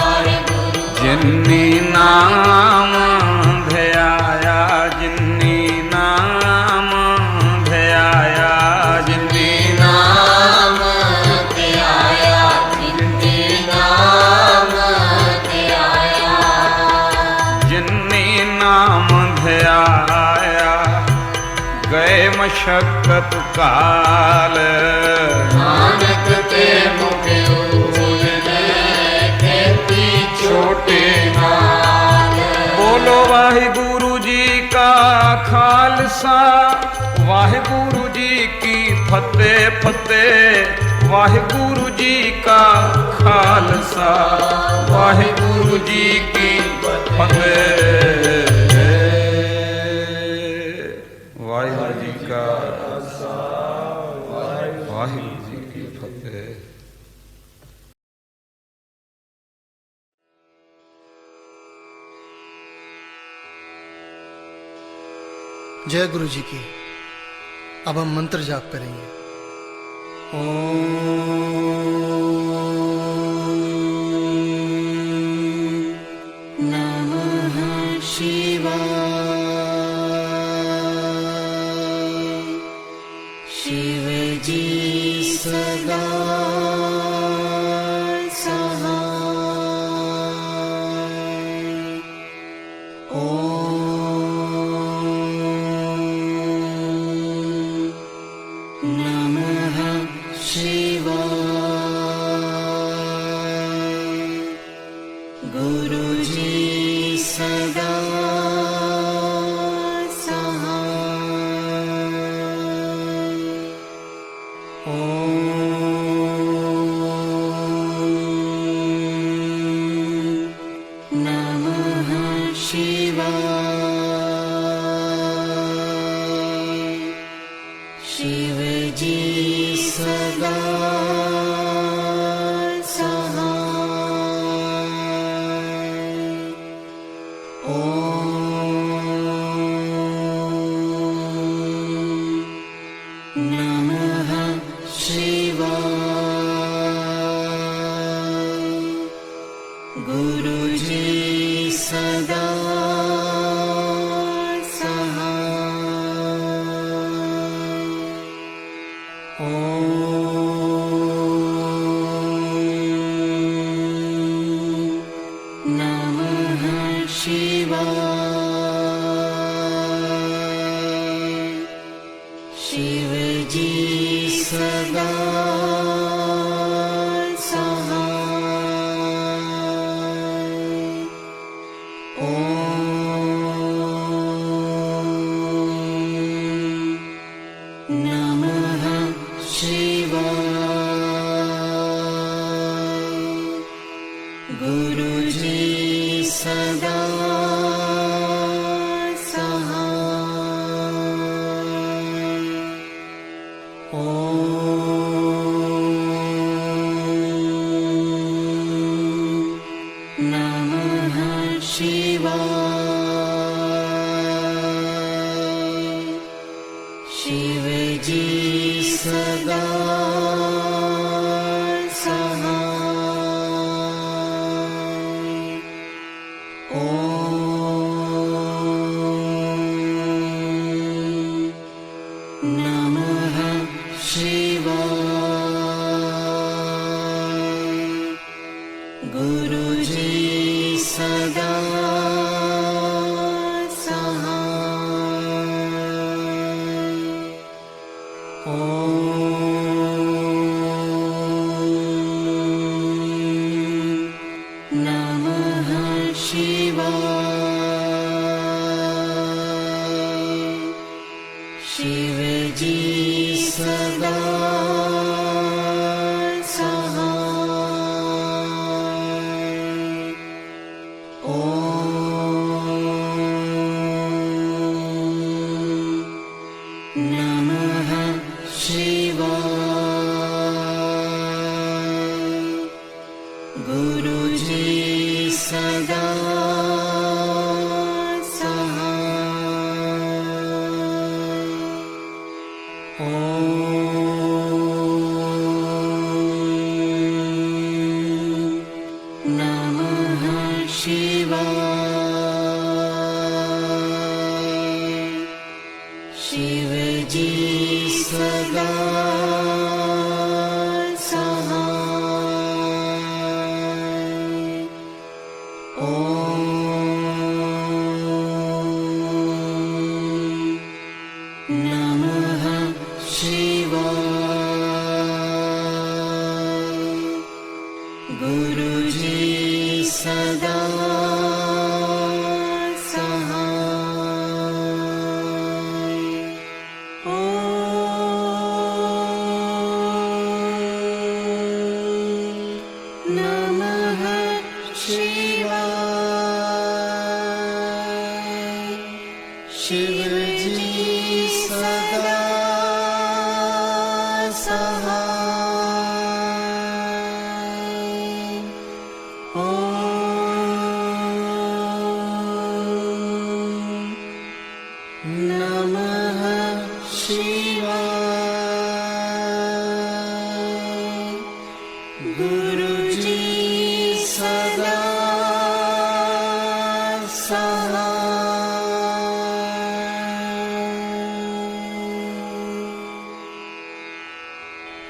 आया गए मशक्कत काल नानक ते मुख उजले खेती छोटे नाल। बोलो वाहिगुरु जी का खालसा वाहिगुरु जी की फतेह फतेह वाहिगुरु जी का खालसा वाहिगुरु जी की फतेह वाहिगुरु जी का वाहिगुरु जी की फतेह। जय गुरु जी की। अब हम मंत्र जाप करेंगे। नमः शिवाय। शिव जी सदा सहाय। नमः शिवाय। गुरु जी सदा सहाय। नमः शिवाय। शिव जी सदा नमः शिवाय। गुरु जी सदा नमः शिवाय। शिव जी सदा नमः शिवाय। गुरु जी सदा नमः शिवाय। शिव जी सदा नमः शिवाय। गुरु जी सदा नमः शिवाय। शिव जी सदा नमः शिवाय। गुरु जी सदा नमः शिवाय। शिव जी सदा सहाय। शिव जी सदा सहाय। ओम नमः शिवाय। गुरु जी सदा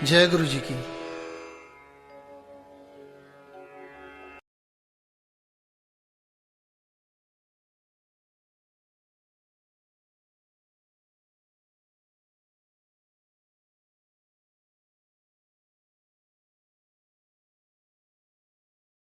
जय गुरु जी की।